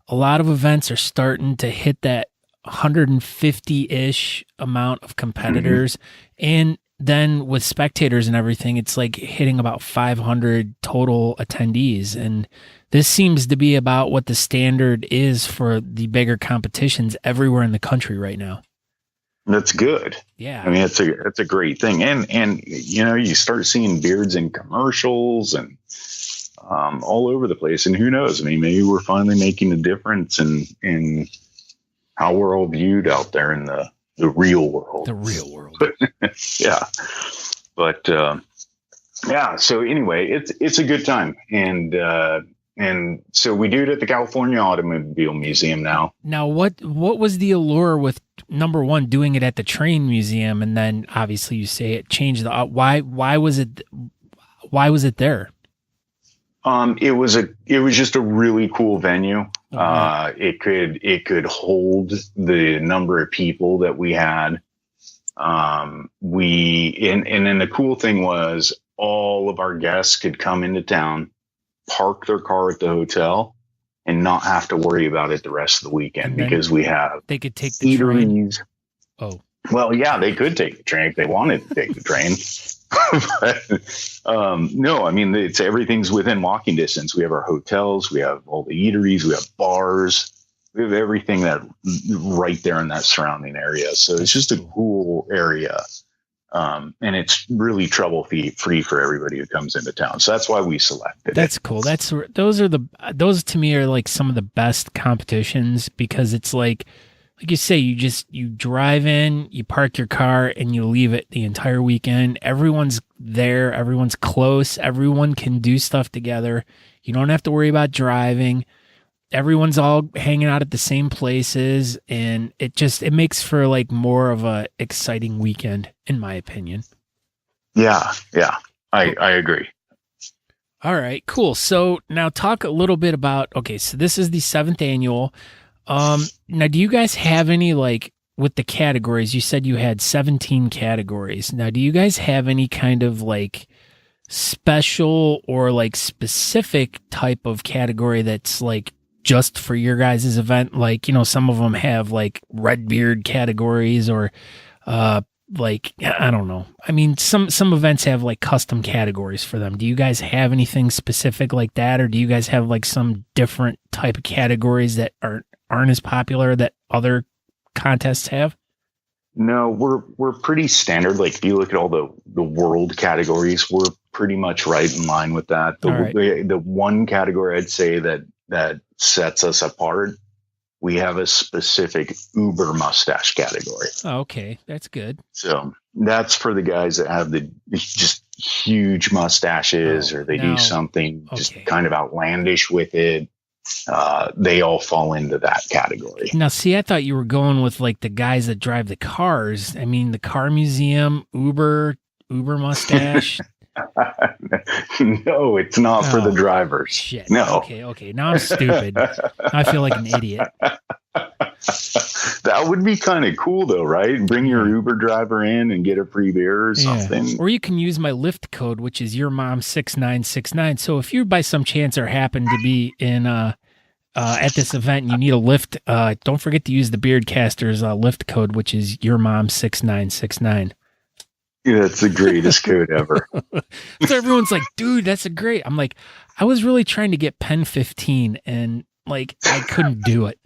a lot of events are starting to hit that 150-ish amount of competitors. Mm-hmm. And then with spectators and everything, it's like hitting about 500 total attendees. And this seems to be about what the standard is for the bigger competitions everywhere in the country right now. That's good. Yeah. I mean, it's a great thing. And you start seeing beards in commercials and all over the place. And who knows? I mean, maybe we're finally making a difference in how we're all viewed out there in the real world. The real world. Yeah. But so anyway, it's a good time. And so we do it at the California Automobile Museum now. Now, what was the allure with, number one, doing it at the train museum, and then obviously you say it changed the why was it there? It was just a really cool venue. Okay. It could hold the number of people that we had. And then the cool thing was all of our guests could come into town, park their car at the hotel, and not have to worry about it the rest of the weekend because we have they could take the train. Oh, Well, yeah, they could take the train if they wanted to take the train. But, no, I mean, everything's within walking distance. We have our hotels, we have all the eateries, we have bars, we have everything that right there in that surrounding area. So it's just a cool area. And it's really trouble free for everybody who comes into town. So that's why we selected That's it. cool. Those to me are like some of the best competitions, because it's like you say, you drive in, you park your car, and you leave it the entire weekend. Everyone's there. Everyone's close. Everyone can do stuff together. You don't have to worry about driving. Everyone's all hanging out at the same places, and it makes for like more of a exciting weekend, in my opinion. Yeah, I agree. All right, cool. So now talk a little bit about, okay, so this is the 7th annual. Now, do you guys have any, like, with the categories? You said you had 17 categories. Now, do you guys have any kind of like special or like specific type of category that's like just for your guys' event? Like, some of them have like red beard categories, or like, I don't know. I mean, some events have like custom categories for them. Do you guys have anything specific like that, or do you guys have like some different type of categories that aren't as popular that other contests have? No, we're pretty standard. Like if you look at all the world categories, we're pretty much right in line with that. The one category I'd say that sets us apart, we have a specific Uber mustache category. Oh, okay, that's good. So that's for the guys that have the just huge mustaches, or they do something just kind of outlandish with it. They all fall into that category. Now, see, I thought you were going with like the guys that drive the cars. I mean, the car museum, Uber mustache. No, it's not for the drivers. Shit. No. Okay. Now I'm stupid. I feel like an idiot. That would be kind of cool though, right? Bring your Uber driver in and get a free beer or something. Yeah. Or you can use my Lyft code, which is your mom 6969. So if you by some chance or happen to be in at this event and you need a Lyft, don't forget to use the Beardcasters Lyft code, which is your mom 6969. Yeah, that's the greatest code ever. So everyone's like, dude, that's a great. I'm like, I was really trying to get Pen 15 and like I couldn't do it.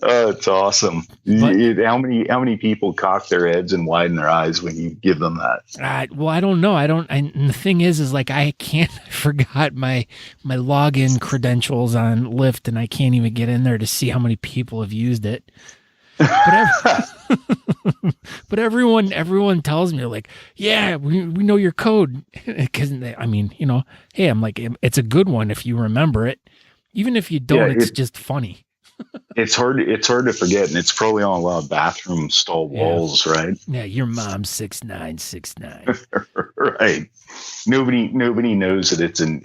Oh, it's awesome. How many people cock their heads and widen their eyes when you give them that? Well, I don't know. And the thing is like I forgot my login credentials on Lyft, and I can't even get in there to see how many people have used it. But everyone tells me like, yeah, we know your code, because I mean, hey, I'm like, it's a good one if you remember it. Even if you don't, it's just funny. It's hard to forget, and it's probably on a lot of bathroom stall walls, right? Yeah, your mom 6969. Right. Nobody knows that it's an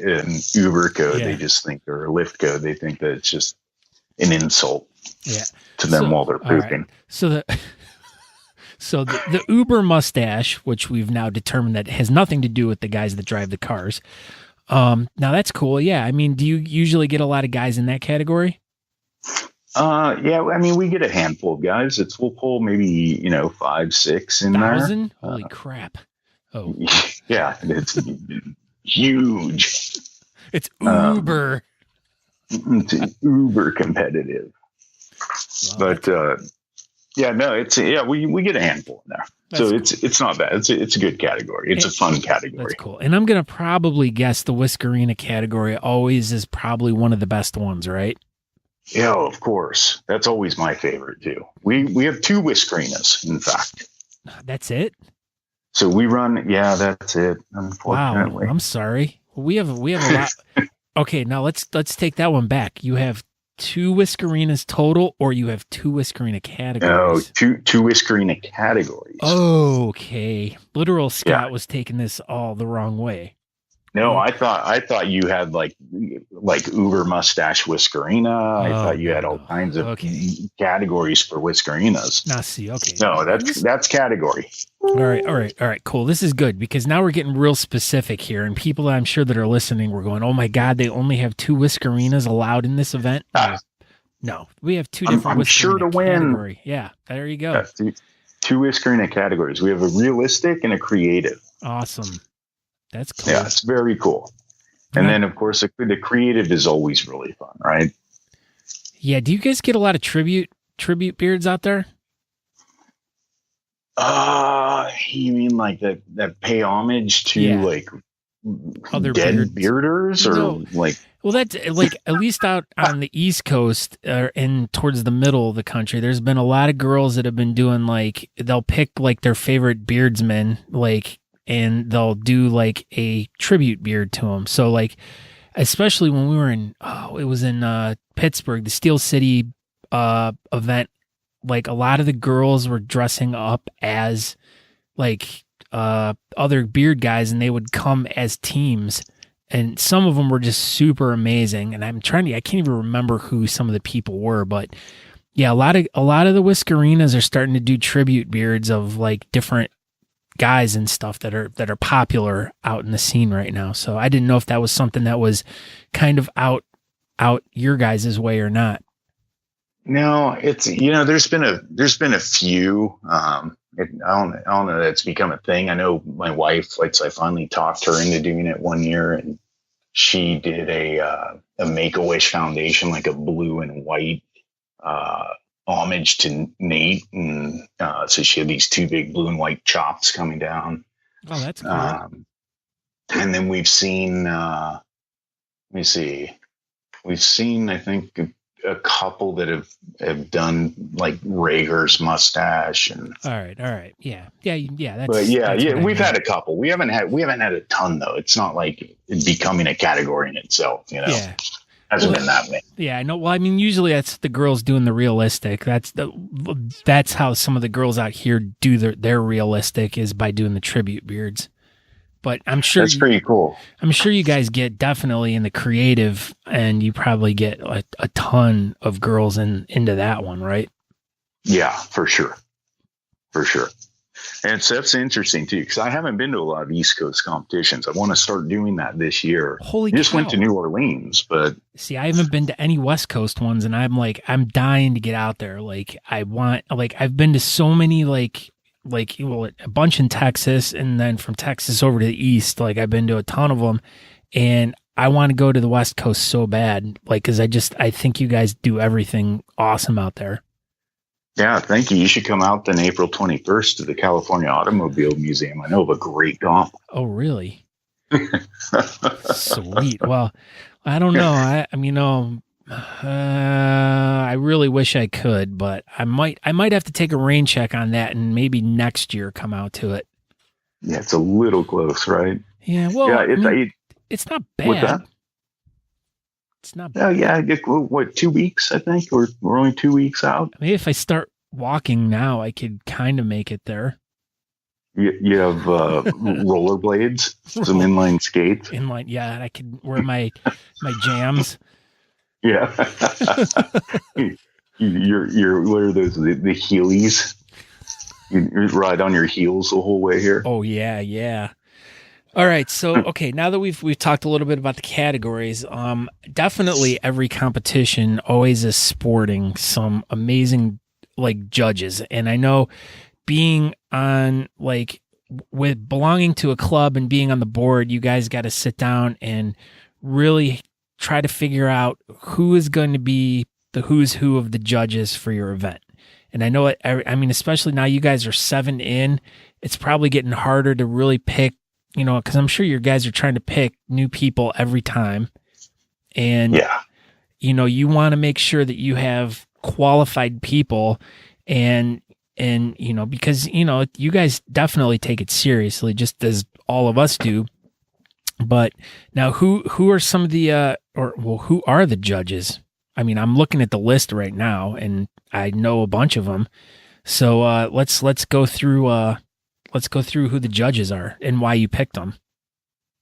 Uber code. Yeah. They just think, or a Lyft code. They think that it's just an insult. Yeah. To them while they're pooping. Right. So the Uber mustache, which we've now determined that has nothing to do with the guys that drive the cars. Now that's cool. Yeah. I mean, do you usually get a lot of guys in that category? Yeah. I mean, we get a handful of guys. We'll pull maybe 5, 6 in 1,000? there. Holy crap! Oh, yeah, it's huge. It's Uber. It's uber competitive. But we get a handful in there. That's so cool. It's not bad. It's a good category. It's a fun category. That's cool. And I'm gonna probably guess the Whiskerina category always is probably one of the best ones, right? Yeah, of course. That's always my favorite too. We have 2 Whiskerinas, in fact. That's it. So we run. Yeah, that's it. Unfortunately, wow. I'm sorry. We have a lot. Okay, now let's take that one back. You have 2 Whiskerinas total, or you have 2 Whiskerina categories? No, two Whiskerina categories. Okay. Literal Scott was taking this all the wrong way. No, I thought you had like Uber mustache Whiskerina. I thought you had all kinds of categories for Whiskerinas. Now see, okay. No, that's category. All right, cool. This is good, because now we're getting real specific here, and people I'm sure that are listening were going, oh my God, they only have 2 Whiskerinas allowed in this event. No, we have two different. I'm sure to win. Category. Yeah, there you go. Yeah, two Whiskerina categories. We have a realistic and a creative. Awesome. That's cool. Yeah, it's very cool. And then, of course, the creative is always really fun, right? Yeah. Do you guys get a lot of tribute beards out there? You mean like that pay homage to like other dead bearders, or no. like? Well, that's like at least out on the East Coast and towards the middle of the country. There's been a lot of girls that have been doing like they'll pick like their favorite beardsmen, like, and they'll do like a tribute beard to them. So like, especially when we were in it was in Pittsburgh, the Steel City event. Like a lot of the girls were dressing up as like other beard guys, and they would come as teams. And some of them were just super amazing. And I can't even remember who some of the people were, but yeah, a lot of the Whiskerinas are starting to do tribute beards of like different guys and stuff that are popular out in the scene right now. So I didn't know if that was something that was kind of out your guys' way or not. No, it's, there's been a few, I don't know that it's become a thing. I know my wife, like, so I finally talked her into doing it one year, and she did a Make-A-Wish Foundation, like a blue and white, homage to Nate. And, so she had these two big blue and white chops coming down. Oh, that's cool. And then we've seen, let me see, I think, a couple that have done like Rager's mustache and all right, yeah. We've had a couple. We haven't had a ton though. It's not like it becoming a category in itself, Yeah. Hasn't been that many. Yeah, I know. Well, I mean, usually that's the girls doing the realistic. That's how some of the girls out here do their realistic, is by doing the tribute beards. But I'm sure that's pretty cool. I'm sure you guys get definitely in the creative, and you probably get a ton of girls into that one, right? Yeah, for sure. And so that's interesting too, because I haven't been to a lot of East Coast competitions. I want to start doing that this year. Holy I just cow. went to New Orleans, but see, I haven't been to any West Coast ones, and I'm dying to get out there. Like I've been to so many a bunch in Texas, and then from Texas over to the East, like I've been to a ton of them, and I want to go to the West Coast so bad, like, cause I think you guys do everything awesome out there. Yeah, thank you. You should come out then April 21st to the California Automobile Museum. I know of a great comp. Oh, really? Sweet. Well, I don't know. I really wish I could, but I might have to take a rain check on that, and maybe next year come out to it. Yeah, it's a little close, right? Yeah. Well, yeah, it's not bad. What's that? It's not bad. Oh yeah, what, 2 weeks? I think we're only 2 weeks out. I mean, if I start walking now, I could kind of make it there. You have rollerblades, some inline skates. Yeah, and I could wear my jams. Yeah. you're what are those, the heelys? You ride on your heels the whole way here. Oh yeah. All right, so okay, now that we've talked a little bit about the categories, definitely every competition always is sporting some amazing like judges, and I know being on with belonging to a club and being on the board, you guys got to sit down and really try to figure out who is going to be the who's who of the judges for your event. And I know especially now you guys are 7 in, it's probably getting harder to really pick, because I'm sure your guys are trying to pick new people every time. And, yeah, you want to make sure that you have qualified people and because, you guys definitely take it seriously, just as all of us do. But now who are some of the, who are the judges? I mean, I'm looking at the list right now and I know a bunch of them. So, let's go through who the judges are and why you picked them.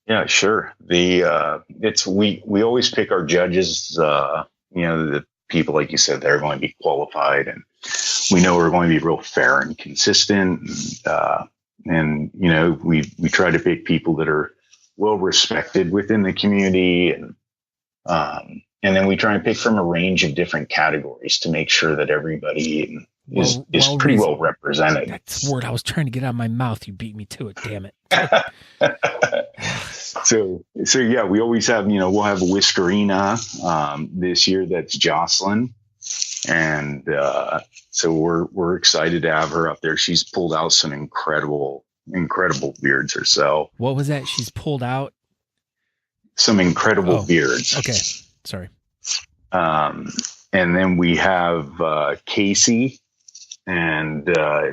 Yeah, sure. We always pick our judges, the people, like you said, they're going to be qualified, and we know we're going to be real fair and consistent. And we try to pick people that are well respected within the community, and then we try and pick from a range of different categories to make sure that everybody is pretty well represented. That's the word I was trying to get out of my mouth. You beat me to it. Damn it. So yeah, we always have, we'll have Whiskerina this year. That's Jocelyn. And so we're excited to have her up there. She's pulled out some incredible beards herself. What was that? She's pulled out some incredible beards. Okay. Sorry. And then we have Casey and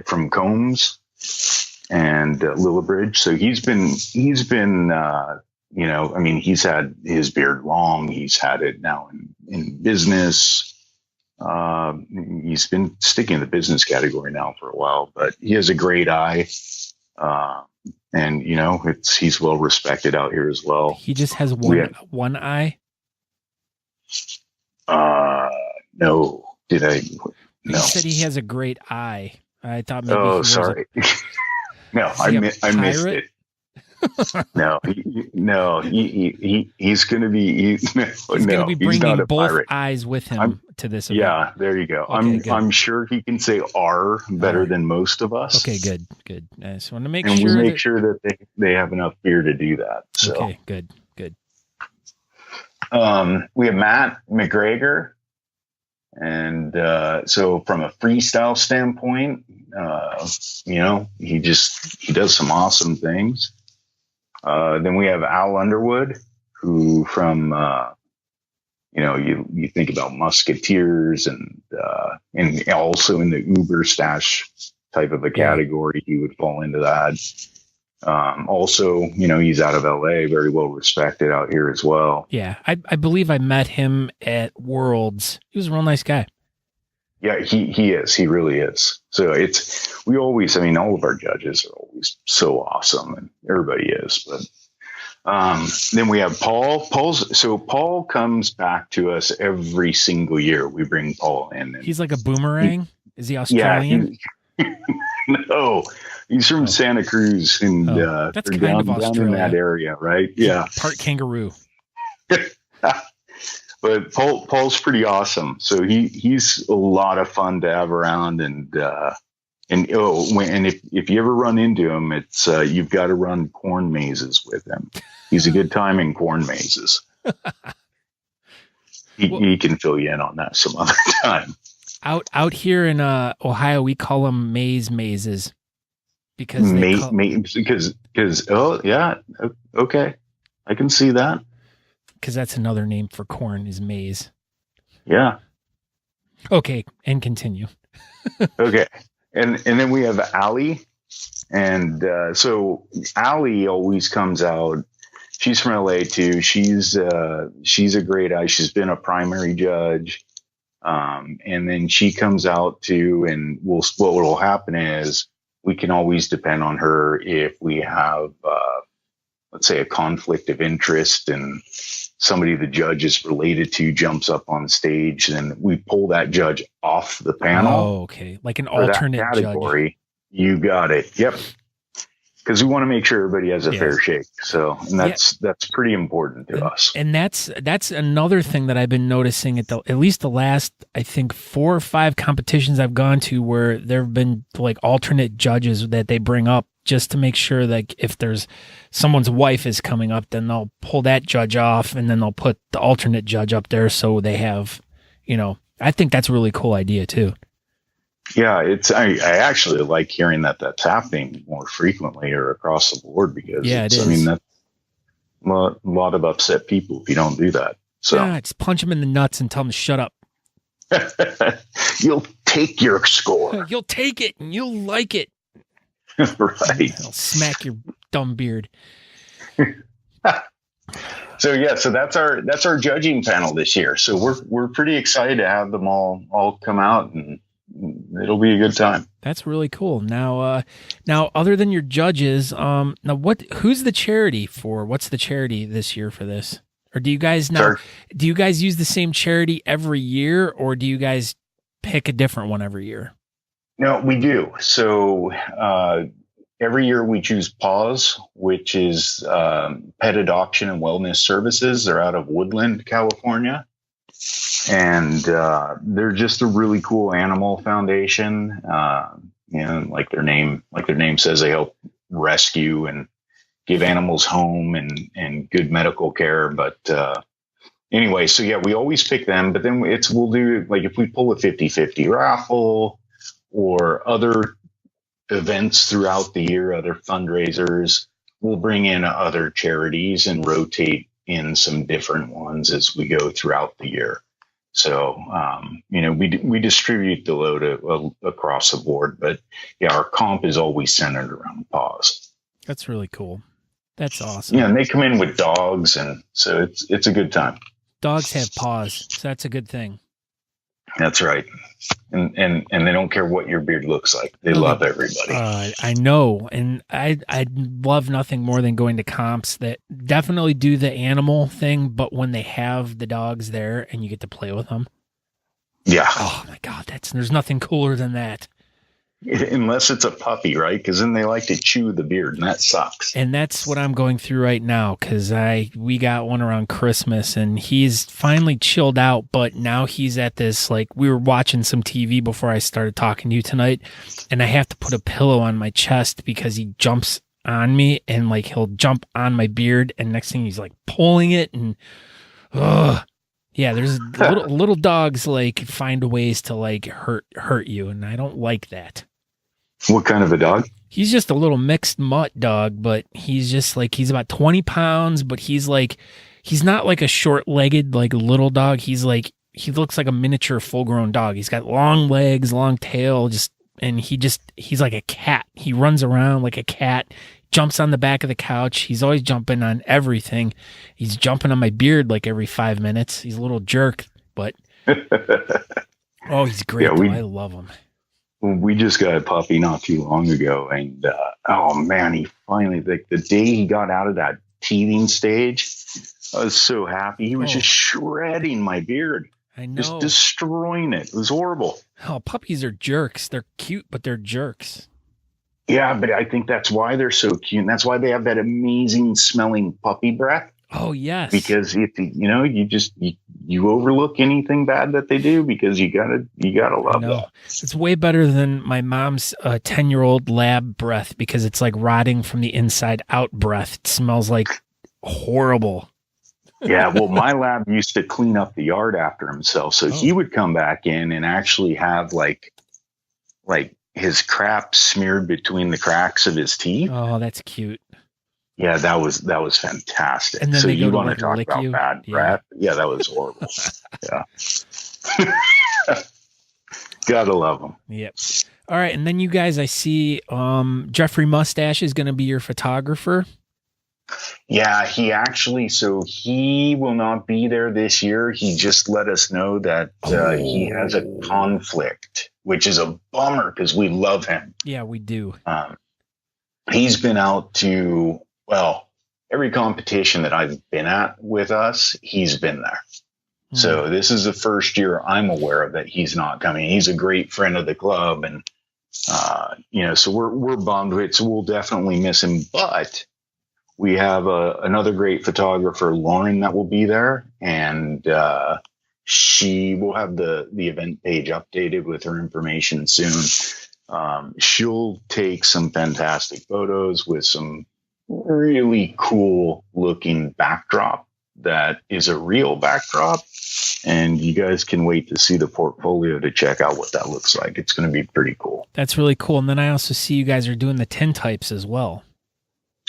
from Combs and Lillibridge. So he's been he's had his beard long. He's had it now in business. He's been sticking in the business category now for a while, but he has a great eye. And he's well respected out here as well. He just has one eye. No. Did I? No. You said he has a great eye. I thought maybe. Oh, sorry. No, I missed it. No, he's going to be. He's going to be bringing both eyes with him to this event. Yeah, there you go. Okay, I'm sure he can say "R" better than most of us. Okay, good. I just want to make and sure. we make sure that they have enough beer to do that. So. Okay, good. We have Matt McGregor, and so from a freestyle standpoint, he does some awesome things. Then we have Al Underwood, who from, you think about Musketeers and also in the Uberstache type of a category, he would fall into that. Also, he's out of LA, very well respected out here as well. Yeah. I believe I met him at Worlds. He was a real nice guy. Yeah, he is. He really is. So all of our judges are always so awesome, and everybody is. But then we have Paul. Paul comes back to us every single year. We bring Paul in. He's like a boomerang. Is he Australian? Yeah, no, he's from Santa Cruz, and that's kind of Australia. Down in that area, right? Yeah, part kangaroo. But Paul's pretty awesome. So he's a lot of fun to have around, and if you ever run into him, it's you've got to run corn mazes with him. He's a good time in corn mazes. He can fill you in on that some other time. Out here in Ohio, we call them mazes because okay, I can see that. Because that's another name for corn is maize. Yeah. Okay, and continue. Okay, and then we have Allie, and so Allie always comes out. She's from LA too. She's a great eye. She's been a primary judge, and then she comes out too. And what will happen is we can always depend on her if we have, let's say, a conflict of interest and somebody the judge is related to jumps up on stage, then we pull that judge off the panel. Oh, okay. Like an alternate category. Judge. You got it. Yep. Because we want to make sure everybody has a fair shake. So, and that's pretty important to us. And that's another thing that I've been noticing at least the last, I think, 4 or 5 competitions I've gone to where there have been like alternate judges that they bring up just to make sure that if there's someone's wife is coming up, then they'll pull that judge off and then they'll put the alternate judge up there. So they have, I think that's a really cool idea too. Yeah, I actually like hearing that's happening more frequently or across the board because it is. I mean, that's a lot of upset people if you don't do that. So just punch them in the nuts and tell them to shut up. You'll take your score. You'll take it and you'll like it. Right. I'll smack your dumb beard. So that's our judging panel this year. So we're pretty excited to have them all come out, and it'll be a good time. That's really cool. Now other than your judges, who's the charity for? What's the charity this year for this? Or do you guys use the same charity every year, or do you guys pick a different one every year? No, we do. So every year we choose PAWS, which is Pet Adoption and Wellness Services. They're out of Woodland, California. And they're just a really cool animal foundation. Like their name says, they help rescue and give animals home and good medical care. But anyway, so yeah, we always pick them, but then we'll do, like, if we pull a 50-50 raffle or other events throughout the year, other fundraisers, we'll bring in other charities and rotate in some different ones as we go throughout the year. So, we distribute the load across the board, but yeah, our comp is always centered around PAWS. That's really cool. That's awesome. Yeah, and they come in with dogs, and so it's a good time. Dogs have paws, so that's a good thing. That's right. And they don't care what your beard looks like. They love everybody. I know. And I love nothing more than going to comps that definitely do the animal thing, but when they have the dogs there and you get to play with them. Yeah. Oh my God, there's nothing cooler than that. Unless it's a puppy, right? Because then they like to chew the beard, and that sucks. And that's what I'm going through right now, because we got one around Christmas, and he's finally chilled out, but now he's at this, like, we were watching some TV before I started talking to you tonight, and I have to put a pillow on my chest because he jumps on me, and, like, he'll jump on my beard, and next thing he's, like, pulling it, and, yeah, there's little dogs, like, find ways to, like, hurt you, and I don't like that. What kind of a dog? He's just a little mixed mutt dog, but he's just like, he's about 20 pounds, but he's not like a short-legged, like, little dog. He looks like a miniature full-grown dog. He's got long legs, long tail, he's like a cat. He runs around like a cat, jumps on the back of the couch. He's always jumping on everything. He's jumping on my beard like every 5 minutes. He's a little jerk, but oh, he's great. I love him. We just got a puppy not too long ago, and oh man, he finally, the day he got out of that teething stage, I was so happy. He was just shredding my beard. I know. Just destroying it. It was horrible. Oh, puppies are jerks. They're cute, but they're jerks. Yeah, but I think that's why they're so cute, and that's why they have that amazing smelling puppy breath. Oh, yes. Because if you overlook anything bad that they do, because you gotta love that. It's way better than my mom's 10-year-old lab breath, because it's like rotting from the inside out breath. It smells like horrible. Yeah, well, my lab used to clean up the yard after himself, so he would come back in and actually have like his crap smeared between the cracks of his teeth. Oh, that's cute. Yeah, that was fantastic. And then so you want to talk about bad breath? Yeah, that was horrible. Yeah. Gotta love them. Yep. All right, and then you guys, I see Jeffrey Mustache is going to be your photographer. Yeah, he will not be there this year. He just let us know that he has a conflict, which is a bummer because we love him. Yeah, we do. He's been out to, every competition that I've been at with us, he's been there. Mm. So this is the first year I'm aware of that he's not coming. He's a great friend of the club, and so we're bummed with it. So we'll definitely miss him. But we have another great photographer, Lauren, that will be there, and she will have the event page updated with her information soon. She'll take some fantastic photos with some really cool looking backdrop that is a real backdrop, and you guys can wait to see the portfolio to check out what that looks like. It's going to be pretty cool. That's really cool. And then I also see you guys are doing the tintypes as well.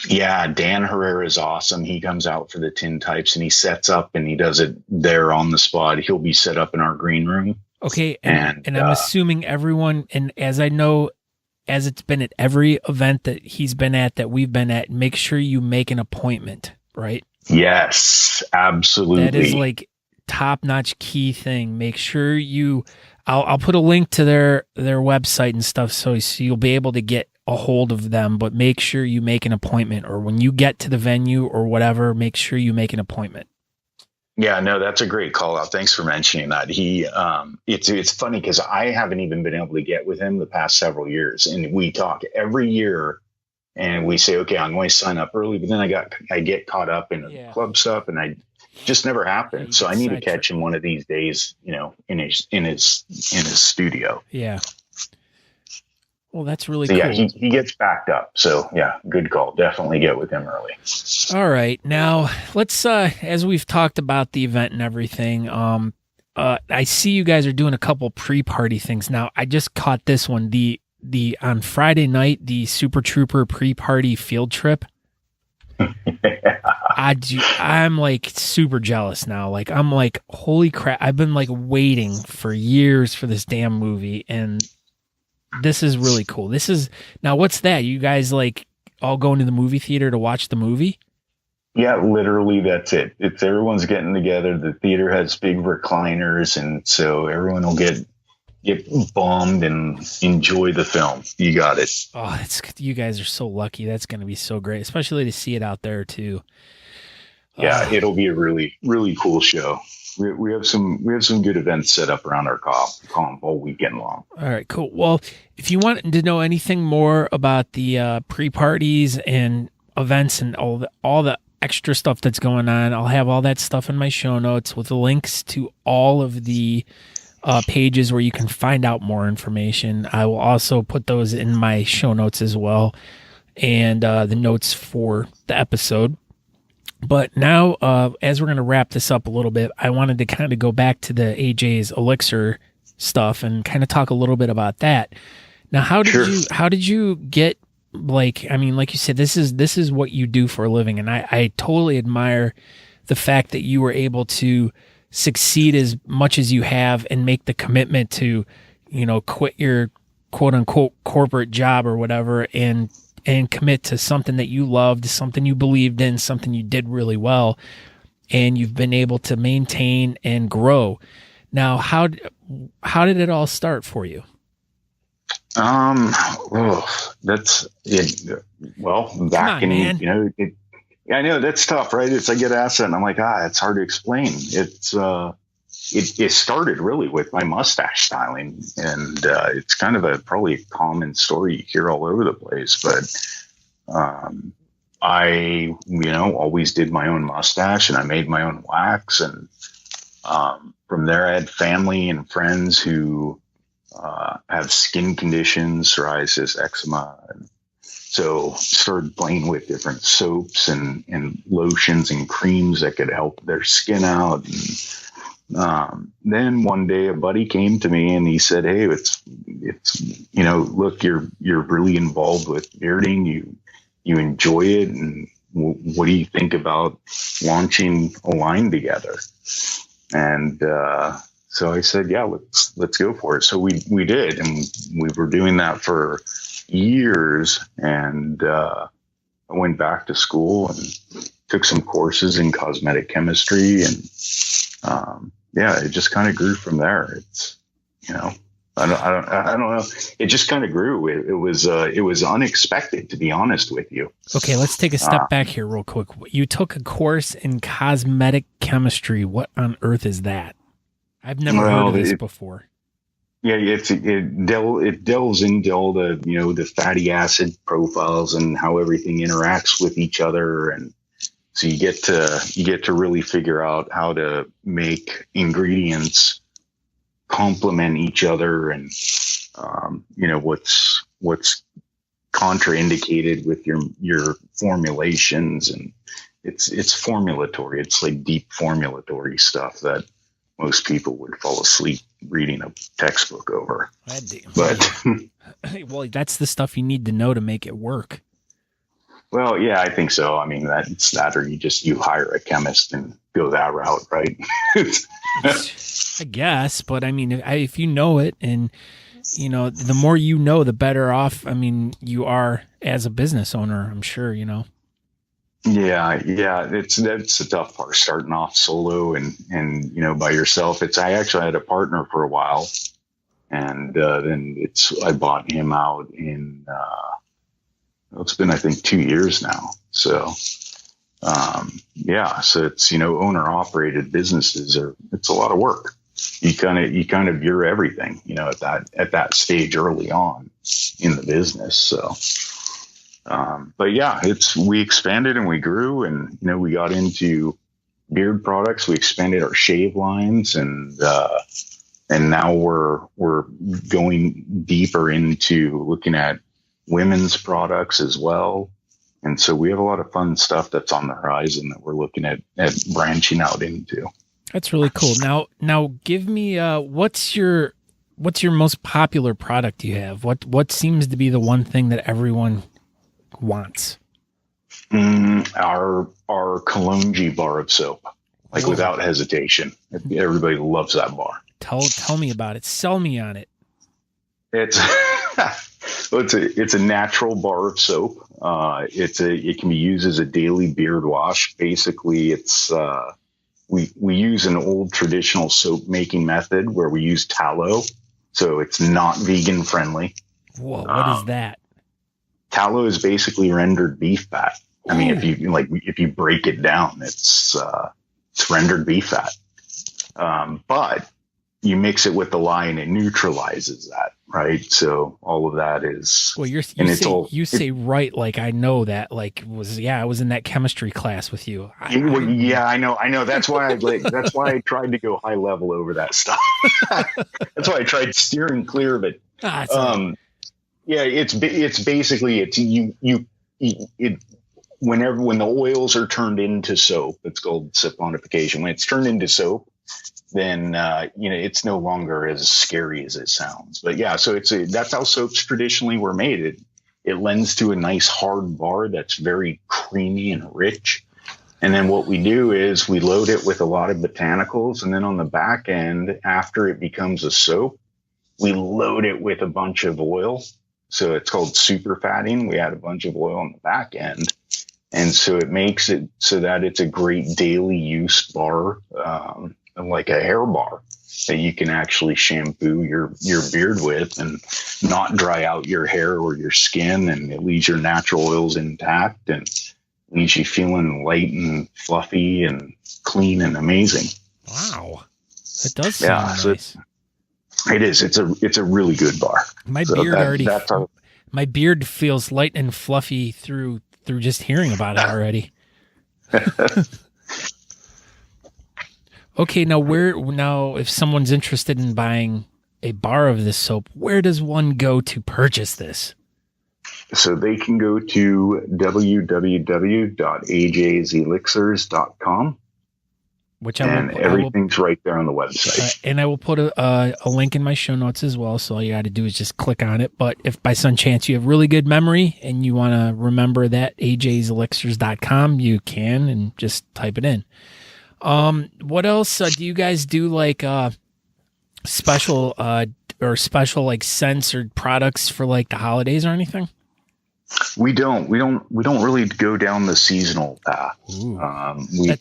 Yeah, Dan Herrera is awesome. He comes out for the tintypes and he sets up and he does it there on the spot. He'll be set up in our green room. Okay, and I'm assuming everyone, and as I know, as it's been at every event that he's been at, that we've been at, make sure you make an appointment, right? Yes, absolutely. That is like top-notch key thing. Make sure I'll put a link to their website and stuff so you'll be able to get a hold of them, but make sure you make an appointment, or when you get to the venue or whatever, make sure you make an appointment. Yeah, no, that's a great call out. Thanks for mentioning that. It's funny because I haven't even been able to get with him the past several years, and we talk every year, and we say, okay, I'm going to sign up early, but then I get caught up in club stuff, and just never Yeah, happened. you So get I need to sidetracked. catch him one of these days, in his studio. Yeah. Well, that's really So yeah, cool. he gets backed up. So yeah, good call. Definitely get with him early. All right. Now, let's as we've talked about the event and everything, I see you guys are doing a couple pre-party things. Now, I just caught this one. The on Friday night, the Super Trooper pre-party field trip. I'm like super jealous now. Like I'm like, holy crap! I've been like waiting for years for this damn movie, and this is really cool. This is now. What's that? You guys like all going to the movie theater to watch the movie? Yeah, literally, that's it. It's everyone's getting together. The theater has big recliners, and so everyone will get bummed and enjoy the film. You got it. Oh, you guys are so lucky. That's going to be so great, especially to see it out there too. Yeah, it'll be a really, really cool show. We have some good events set up around our column all weekend long. All right, cool. Well, if you want to know anything more about the pre-parties and events and all the extra stuff that's going on, I'll have all that stuff in my show notes with the links to all of the pages where you can find out more information. I will also put those in my show notes as well, and the notes for the episode. But now, as we're going to wrap this up a little bit, I wanted to kind of go back to the AJ's Elixir stuff and kind of talk a little bit about that. Now, how did you get, like, I mean, like you said, this is what you do for a living, and I totally admire the fact that you were able to succeed as much as you have and make the commitment to, quit your quote unquote corporate job or whatever and commit to something that you loved, something you believed in, something you did really well, and you've been able to maintain and grow. Now, how did it all start for you? That's it. Well, back on, in, man. I know that's tough, right? I get asked that and I'm like, it's hard to explain. It started really with my mustache styling, and it's kind of probably a common story you hear all over the place. But I, always did my own mustache, and I made my own wax, and from there I had family and friends who have skin conditions, psoriasis, eczema, and so started playing with different soaps and lotions and creams that could help their skin out. And then one day a buddy came to me and he said, "Hey, it's look, you're really involved with bearding. You enjoy it, and what do you think about launching a line together?" And so I said, "Yeah, let's go for it." So we did, and we were doing that for years. And I went back to school and took some courses in cosmetic chemistry, and it just kind of grew from there. It's, I don't know. It just kind of grew. It was unexpected, to be honest with you. Okay, let's take a step back here real quick. You took a course in cosmetic chemistry. What on earth is that? I've never heard of this before. Yeah, it delves into all the the fatty acid profiles and how everything interacts with each other, and so you get to really figure out how to make ingredients complement each other, and what's contraindicated with your formulations, and it's formulatory. It's like deep formulatory stuff that most people would fall asleep reading a textbook over. But well, that's the stuff you need to know to make it work. Well, yeah, I think so. I mean, it's that, or you hire a chemist and go that route, right? I guess, but I mean, if you know it, and the more you know, the better off. I mean, you are as a business owner. I'm sure. Yeah, that's the tough part, starting off solo and by yourself. I actually had a partner for a while, and then I bought him out in it's been, I think, 2 years now. So so it's owner operated businesses it's a lot of work. You kind of you're everything at that stage early on in the business. So. But yeah, we expanded and we grew, and we got into beard products. We expanded our shave lines, and now we're going deeper into looking at women's products as well. And so we have a lot of fun stuff that's on the horizon that we're looking at branching out into. That's really cool. Now give me what's your most popular product you have? What seems to be the one thing that everyone wants? Our Cologne bar of soap, like without hesitation. Everybody loves that bar. Tell me about it. Sell me on it. It's it's a natural bar of soap. It can be used as a daily beard wash. Basically, it's we use an old traditional soap making method where we use tallow, so it's not vegan friendly. Whoa, what is that? Tallow is basically rendered beef fat. I mean, if you break it down, it's rendered beef fat. But you mix it with the lye and it neutralizes that, right? So all of that is. Well, you say right, like I know that, like I was in that chemistry class with you. I know. That's why I tried to go high level over that stuff. That's why I tried steering clear of it. It's basically when the oils are turned into soap, it's called saponification. When it's turned into soap, then it's no longer as scary as it sounds. But yeah, so that's how soaps traditionally were made. It lends to a nice hard bar that's very creamy and rich. And then what we do is we load it with a lot of botanicals, and then on the back end, after it becomes a soap, we load it with a bunch of oil. So it's called super fatting. We add a bunch of oil on the back end. And so it makes it so that it's a great daily use bar, like a hair bar that you can actually shampoo your beard with and not dry out your hair or your skin. And it leaves your natural oils intact and leaves you feeling light and fluffy and clean and amazing. Wow. It does sound nice. It is. It's a really good bar. My beard feels light and fluffy through just hearing about it already. Okay, now if someone's interested in buying a bar of this soap, where does one go to purchase this? So they can go to www.ajselixirs.com. Everything's right there on the website. And I will put a link in my show notes as well. So all you got to do is just click on it. But if by some chance you have really good memory and you want to remember that ajselixirs.com, you can and just type it in. What else do you guys do? Like special like scents or products for like the holidays or anything? We don't really go down the seasonal path. Ooh,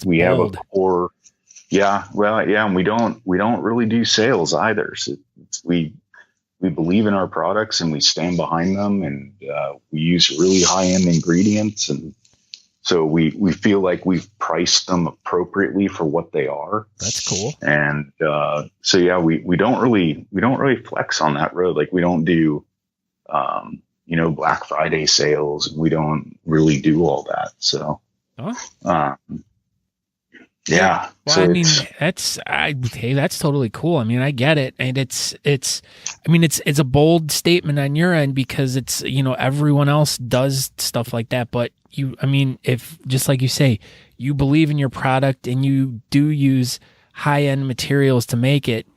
we have a core. Yeah. Well, yeah. And we don't really do sales either. So we believe in our products and we stand behind them, and we use really high end ingredients. And so we feel like we've priced them appropriately for what they are. That's cool. And so yeah, we don't really flex on that road. Like we don't do Black Friday sales. We don't really do all that. So yeah. Well, so I mean, that's totally cool. I mean, I get it. And it's a bold statement on your end because it's, everyone else does stuff like that. But if just like you say, you believe in your product and you do use high end materials to make it,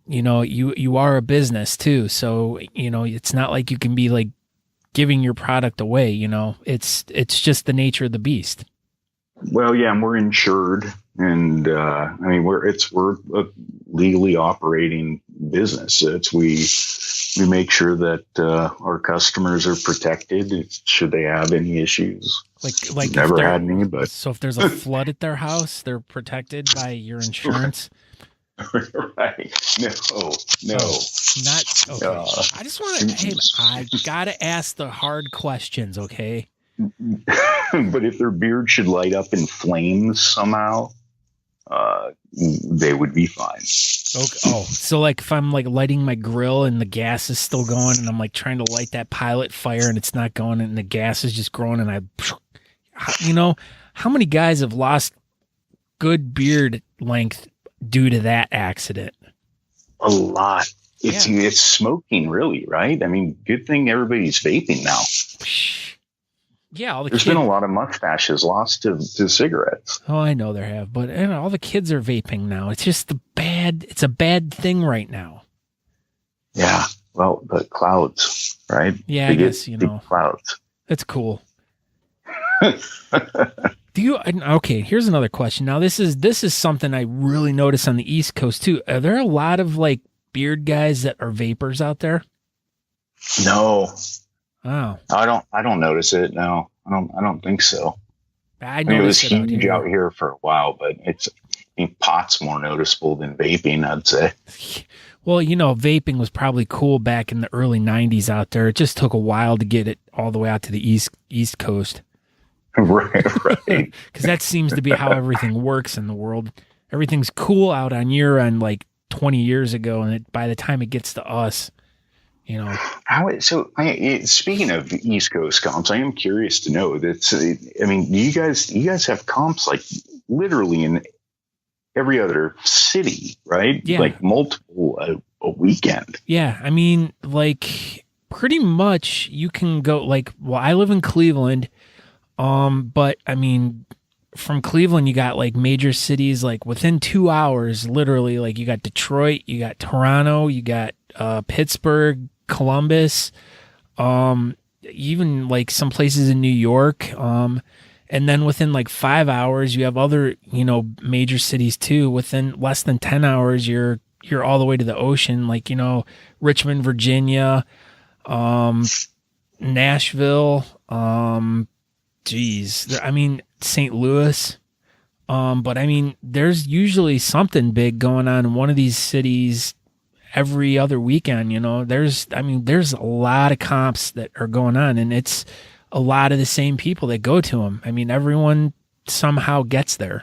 you are a business too. So, it's not like you can be like giving your product away, it's just the nature of the beast. Well, yeah, and we're insured, and we're a legally operating business. We make sure that our customers are protected should they have any issus. Like never had any, but so if there's a flood at their house, they're protected by your insurance. Right? No. Not okay. I just want to. Hey, I gotta ask the hard questions, okay? But if their beard should light up in flames somehow, they would be fine. Okay. Oh, so like if I'm like lighting my grill and the gas is still going, and I'm like trying to light that pilot fire and it's not going, and the gas is just growing, and how many guys have lost good beard length due to that accident? A lot. It's smoking, really, right? I mean, good thing everybody's vaping now. Yeah, there's been a lot of mustaches lost to cigarettes. Oh, I know there have, but all the kids are vaping now. It's just it's a bad thing right now. Yeah, well, the clouds, right? Yeah, I guess, clouds. That's cool. Okay, here's another question. Now, this is something I really notice on the East Coast too. Are there a lot of like beard guys that are vapors out there? No. Oh. I don't notice it. No, I don't think so. I mean, it was huge out here for a while, but pot's more noticeable than vaping, I'd say. Well, vaping was probably cool back in the early 90s out there. It just took a while to get it all the way out to the East Coast. Right. Because that seems to be how everything works in the world. Everything's cool out on your end like 20 years ago, and by the time it gets to us, speaking of East Coast comps, I am curious to know that. I mean, do you guys have comps like literally in every other city, right? Yeah. Like multiple a weekend. Yeah, I mean, like pretty much you can go I live in Cleveland, but I mean, from Cleveland you got like major cities like within 2 hours, literally. Like you got Detroit, you got Toronto, you got Pittsburgh, Columbus, even like some places in New York, and then within like 5 hours you have other major cities too. Within less than 10 hours you're all the way to the ocean, like Richmond, Virginia, Nashville, St. Louis, but I mean there's usually something big going on in one of these cities every other weekend. There's a lot of comps that are going on, and it's a lot of the same people that go to them. I mean, everyone somehow gets there.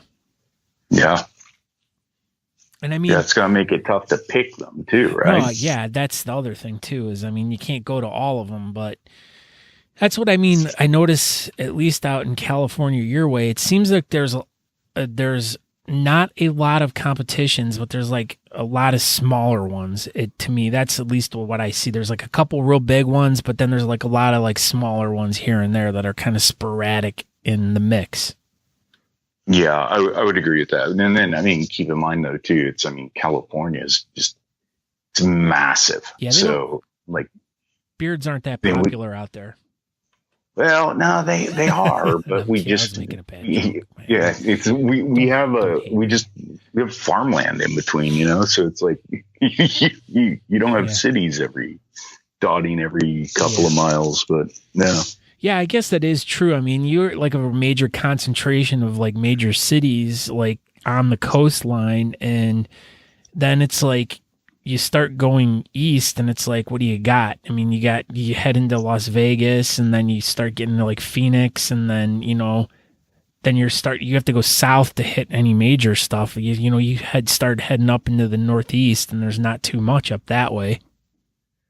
Yeah. And I mean, it's going to make it tough to pick them too, right? Yeah, that's the other thing too, is, I mean, you can't go to all of them, but that's what I mean. I notice, at least out in California, your way, it seems like there's not a lot of competitions, but there's like a lot of smaller ones. To me, that's at least what I see. There's like a couple real big ones, but then there's like a lot of like smaller ones here and there that are kind of sporadic in the mix. Yeah, I would agree with that. And then, I mean, keep in mind though too, California is just, it's massive. Yeah, so like beards aren't that popular out there. Well, no, they are, but we just, making a bad joke, yeah, we have farmland in between, so it's like you don't have cities dotting every couple of miles, but no. Yeah, I guess that is true. I mean, you're like a major concentration of like major cities like on the coastline, and then it's like you start going east and it's like, what do you got? I mean, you head into Las Vegas, and then you start getting to like Phoenix, and then, then you have to go south to hit any major stuff. You start heading up into the Northeast, and there's not too much up that way.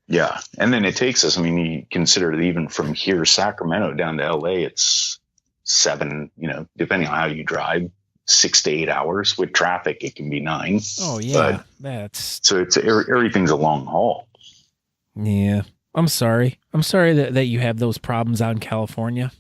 Yeah. And then it takes us, I mean, you consider that even from here, Sacramento down to LA, it's 7, depending on how you drive, 6 to 8 hours. With traffic, it can be 9. Oh yeah. So it's everything's a long haul. Yeah. I'm sorry that you have those problems out in California.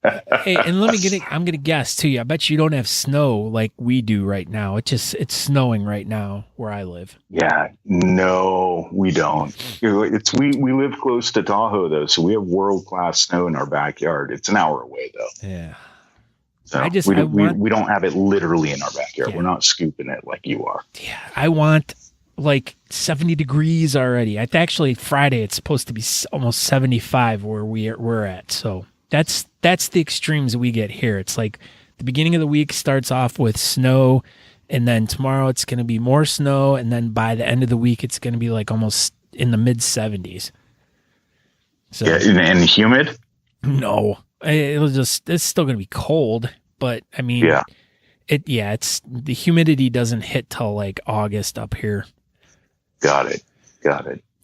Hey, and I'm going to guess too. I bet you don't have snow like we do right now. It's snowing right now where I live. Yeah, no, we don't. We live close to Tahoe though, so we have world-class snow in our backyard. It's an hour away though. Yeah. So we don't have it literally in our backyard. Yeah. We're not scooping it like you are. Yeah, I want like 70 degrees already. Actually, Friday it's supposed to be almost 75 where we're at. So that's the extremes we get here. It's like the beginning of the week starts off with snow, and then tomorrow it's going to be more snow, and then by the end of the week it's going to be like almost in the mid 70s. So yeah, and humid? No, it's still going to be cold, but I mean, it's the humidity doesn't hit till like August up here. Got it.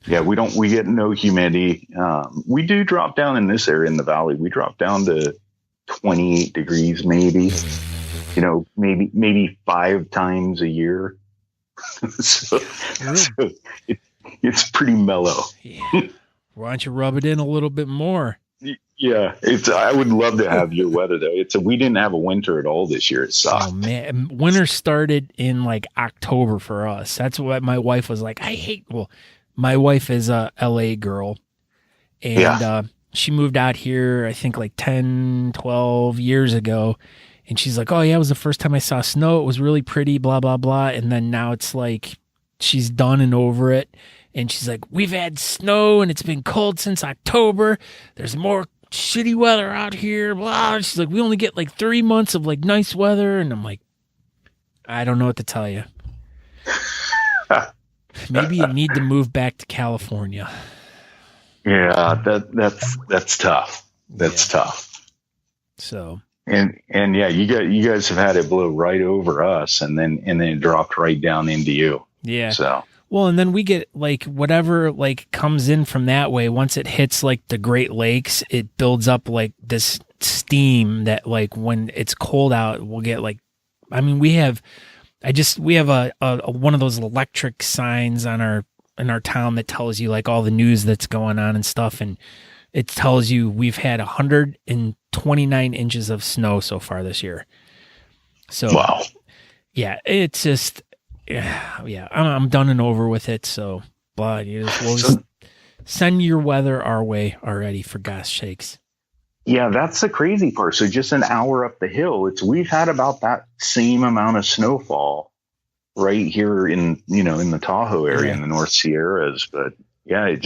Yeah, we get no humidity. We do drop down in this area in the valley. We drop down to 28 degrees maybe. maybe 5 times a year. so it's pretty mellow. Yeah. Why don't you rub it in a little bit more? Yeah, I would love to have your weather though. We didn't have a winter at all this year. It sucked. Oh man, winter started in like October for us. That's what my wife was like. My wife is a LA girl, and she moved out here I think like 10, 12 years ago, and she's like, "Oh yeah, it was the first time I saw snow. It was really pretty, blah blah blah." And then now it's like she's done and over it, and she's like, "We've had snow and it's been cold since October. There's more shitty weather out here, blah." She's like, "We only get like 3 months of like nice weather." And I'm like, I don't know what to tell you. Maybe you need to move back to California. Yeah, that's tough. That's tough. So and yeah, you guys have had it blow right over us, and then it dropped right down into you. Yeah. So. Well, and then we get like whatever like comes in from that way. Once it hits like the Great Lakes, it builds up like this steam that like when it's cold out, we'll get like, I mean, we have a one of those electric signs in our town that tells you like all the news that's going on and stuff. And it tells you we've had 129 inches of snow so far this year. So, wow. Yeah, it's just, yeah, I'm done and over with it. So, but we'll just send your weather our way already, for gosh sakes. Yeah, that's the crazy part. So just an hour up the hill, we've had about that same amount of snowfall right here in the Tahoe area in the North Sierras. But yeah,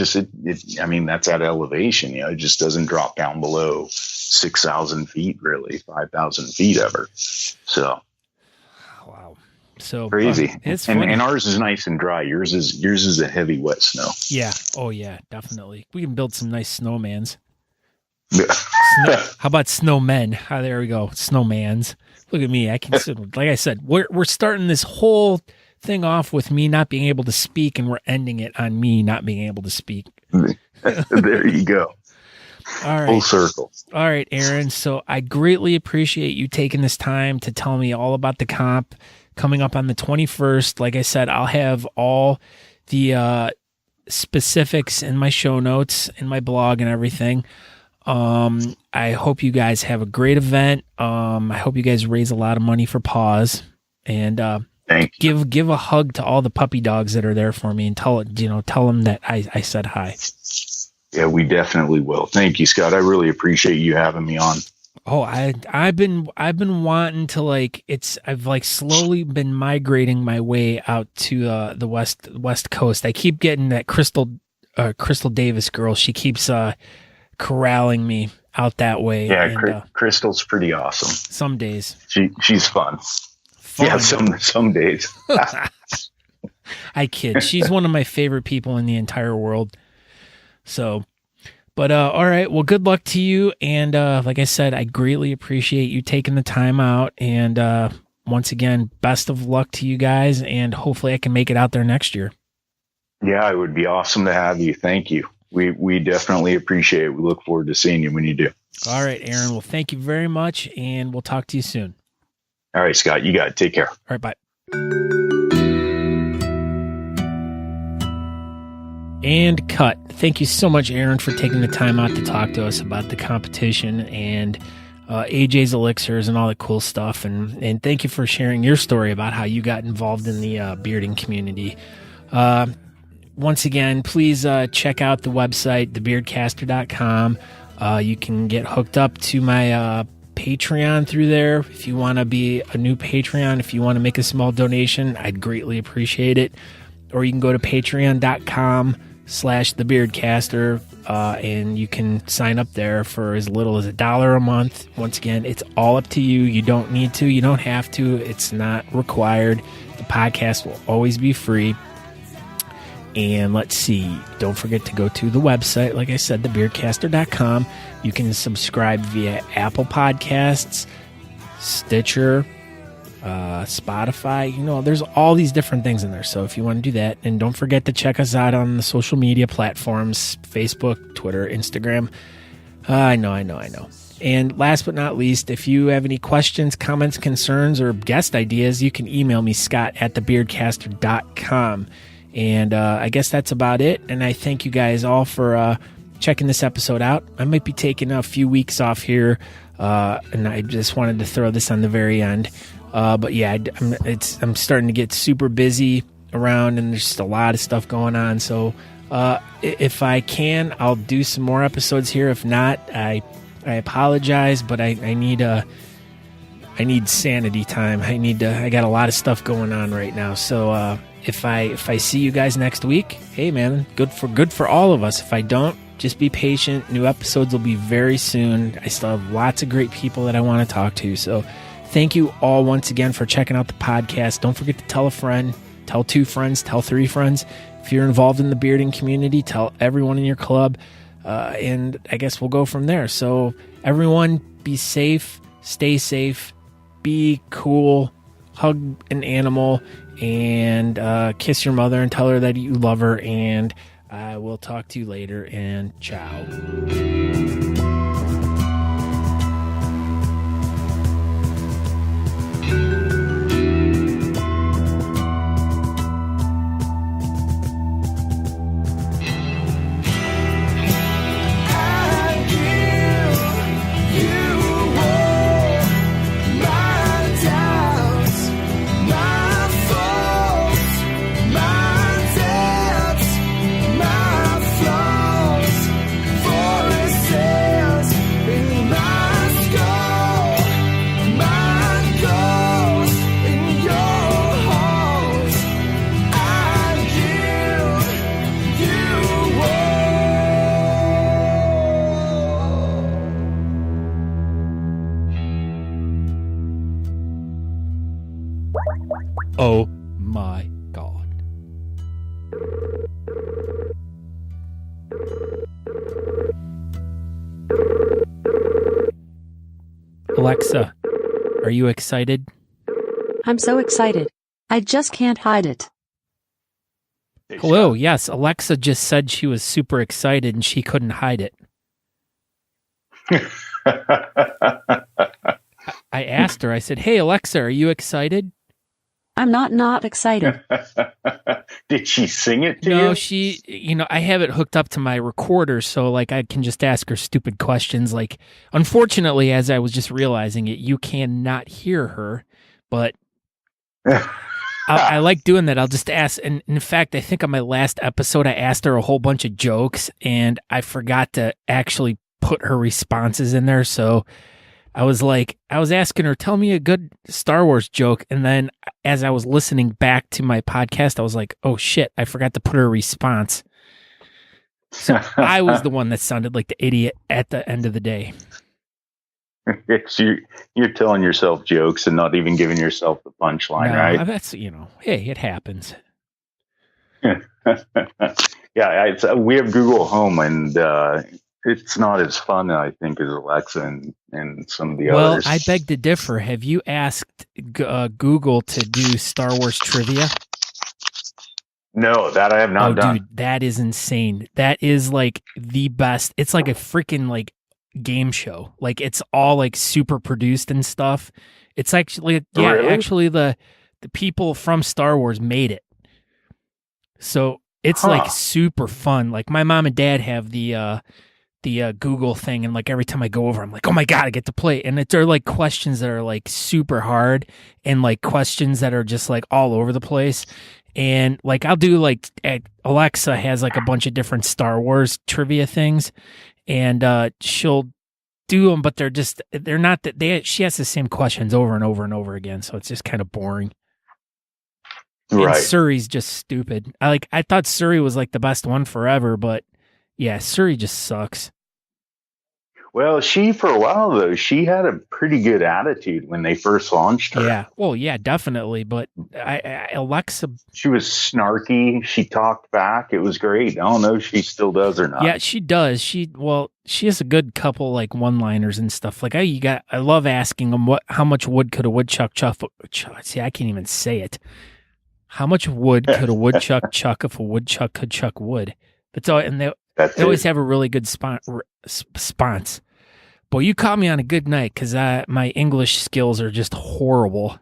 I mean, that's at elevation. It just doesn't drop down below 6,000 feet, really 5,000 feet ever. So. Wow. So crazy. It's and ours is nice and dry. Yours is a heavy wet snow. Yeah. Oh yeah, definitely. We can build some nice snowmans. Yeah. How about snowmen? There we go. Snowmans. Look at me. I can, like I said, we're starting this whole thing off with me not being able to speak, and we're ending it on me not being able to speak. There you go. All right. Full circle. All right, Aaron. So I greatly appreciate you taking this time to tell me all about the comp coming up on the 21st. Like I said, I'll have all the specifics in my show notes, in my blog and everything. I hope you guys have a great event. I hope you guys raise a lot of money for PAWS, and give a hug to all the puppy dogs that are there for me, and tell them that I said hi. Yeah, we definitely will. Thank you, Scott. I really appreciate you having me on. Oh, I've been wanting to I've slowly been migrating my way out to the west coast. I keep getting that Crystal Davis girl. She keeps corralling me out that way. Yeah, and, Crystal's pretty awesome. Some days she's fun. Yeah, some days. I kid. She's one of my favorite people in the entire world. So, but all right. Well, good luck to you. And like I said, I greatly appreciate you taking the time out. And once again, best of luck to you guys. And hopefully I can make it out there next year. Yeah, it would be awesome to have you. Thank you. We definitely appreciate it. We look forward to seeing you when you do. All right, Aaron. Well, thank you very much, and we'll talk to you soon. All right, Scott. You got it. Take care. All right, bye. And cut. Thank you so much, Aaron, for taking the time out to talk to us about the competition and AJ's Elixirs and all the cool stuff. And thank you for sharing your story about how you got involved in the bearding community. Once again, please check out the website, thebeardcaster.com. You can get hooked up to my Patreon through there. If you want to be a new Patreon, if you want to make a small donation, I'd greatly appreciate it. Or you can go to patreon.com/thebeardcaster, and you can sign up there for as little as $1 a month. Once again, it's all up to you. You don't need to. You don't have to. It's not required. The podcast will always be free. And let's see, don't forget to go to the website, like I said, thebeardcaster.com. You can subscribe via Apple Podcasts, Stitcher, Spotify. There's all these different things in there. So if you want to do that, and don't forget to check us out on the social media platforms, Facebook, Twitter, Instagram. I know. And last but not least, if you have any questions, comments, concerns, or guest ideas, you can email me, scott@thebeardcaster.com. And I guess that's about it. And I thank you guys all for checking this episode out. I might be taking a few weeks off here, and I just wanted to throw this on the very end. But yeah, I'm starting to get super busy around, and there's just a lot of stuff going on. So if I can, I'll do some more episodes here. If not, I apologize, but I need sanity time. I got a lot of stuff going on right now. So if I see you guys next week, hey man, good for all of us. If I don't, just be patient. New episodes will be very soon. I still have lots of great people that I want to talk to. So thank you all once again for checking out the podcast. Don't forget to tell a friend, tell 2 friends, tell 3 friends. If you're involved in the bearding community, tell everyone in your club. And I guess we'll go from there. So everyone, be safe, stay safe, be cool, hug an animal, and kiss your mother and tell her that you love her. And I will talk to you later, and ciao. Oh my God. Alexa, are you excited? I'm so excited. I just can't hide it. Hello, yes, Alexa just said she was super excited and she couldn't hide it. I asked her, I said, hey, Alexa, are you excited? I'm not excited. Did she sing it to you? No, she, I have it hooked up to my recorder, so like I can just ask her stupid questions. Like, unfortunately, as I was just realizing it, you cannot hear her, but I like doing that. I'll just ask. And in fact, I think on my last episode, I asked her a whole bunch of jokes, and I forgot to actually put her responses in there. So I was asking her, tell me a good Star Wars joke. And then as I was listening back to my podcast, I was like, oh shit, I forgot to put her response. So I was the one that sounded like the idiot at the end of the day. You're telling yourself jokes and not even giving yourself the punchline, right? That's, hey, it happens. Yeah, we have Google Home, and it's not as fun, I think, as Alexa and some of the others. Well, I beg to differ. Have you asked Google to do Star Wars trivia? No, that I have not done. Dude, that is insane. That is like the best. It's like a freaking like game show. Like it's all like super produced and stuff. It's actually actually the people from Star Wars made it. So it's like super fun. Like my mom and dad have the Google thing, and like every time I go over, I'm like, oh my God, I get to play. And they're like questions that are like super hard, and like questions that are just like all over the place. And like I'll do like Alexa has like a bunch of different Star Wars trivia things, and she'll do them, but they're not that she has the same questions over and over and over again, so it's just kind of boring. Right. And Suri's just stupid. I thought Suri was like the best one forever, but yeah, Suri just sucks. Well, for a while, though, she had a pretty good attitude when they first launched her. Yeah, well, yeah, definitely. But Alexa... She was snarky. She talked back. It was great. I don't know if she still does or not. Yeah, she does. She has a good couple, like, one-liners and stuff. Like, I love asking them, how much wood could a woodchuck chuck? See, I can't even say it. How much wood could a woodchuck chuck if a woodchuck could chuck wood? That's all, and they always have a really good response. Boy, you caught me on a good night because my English skills are just horrible.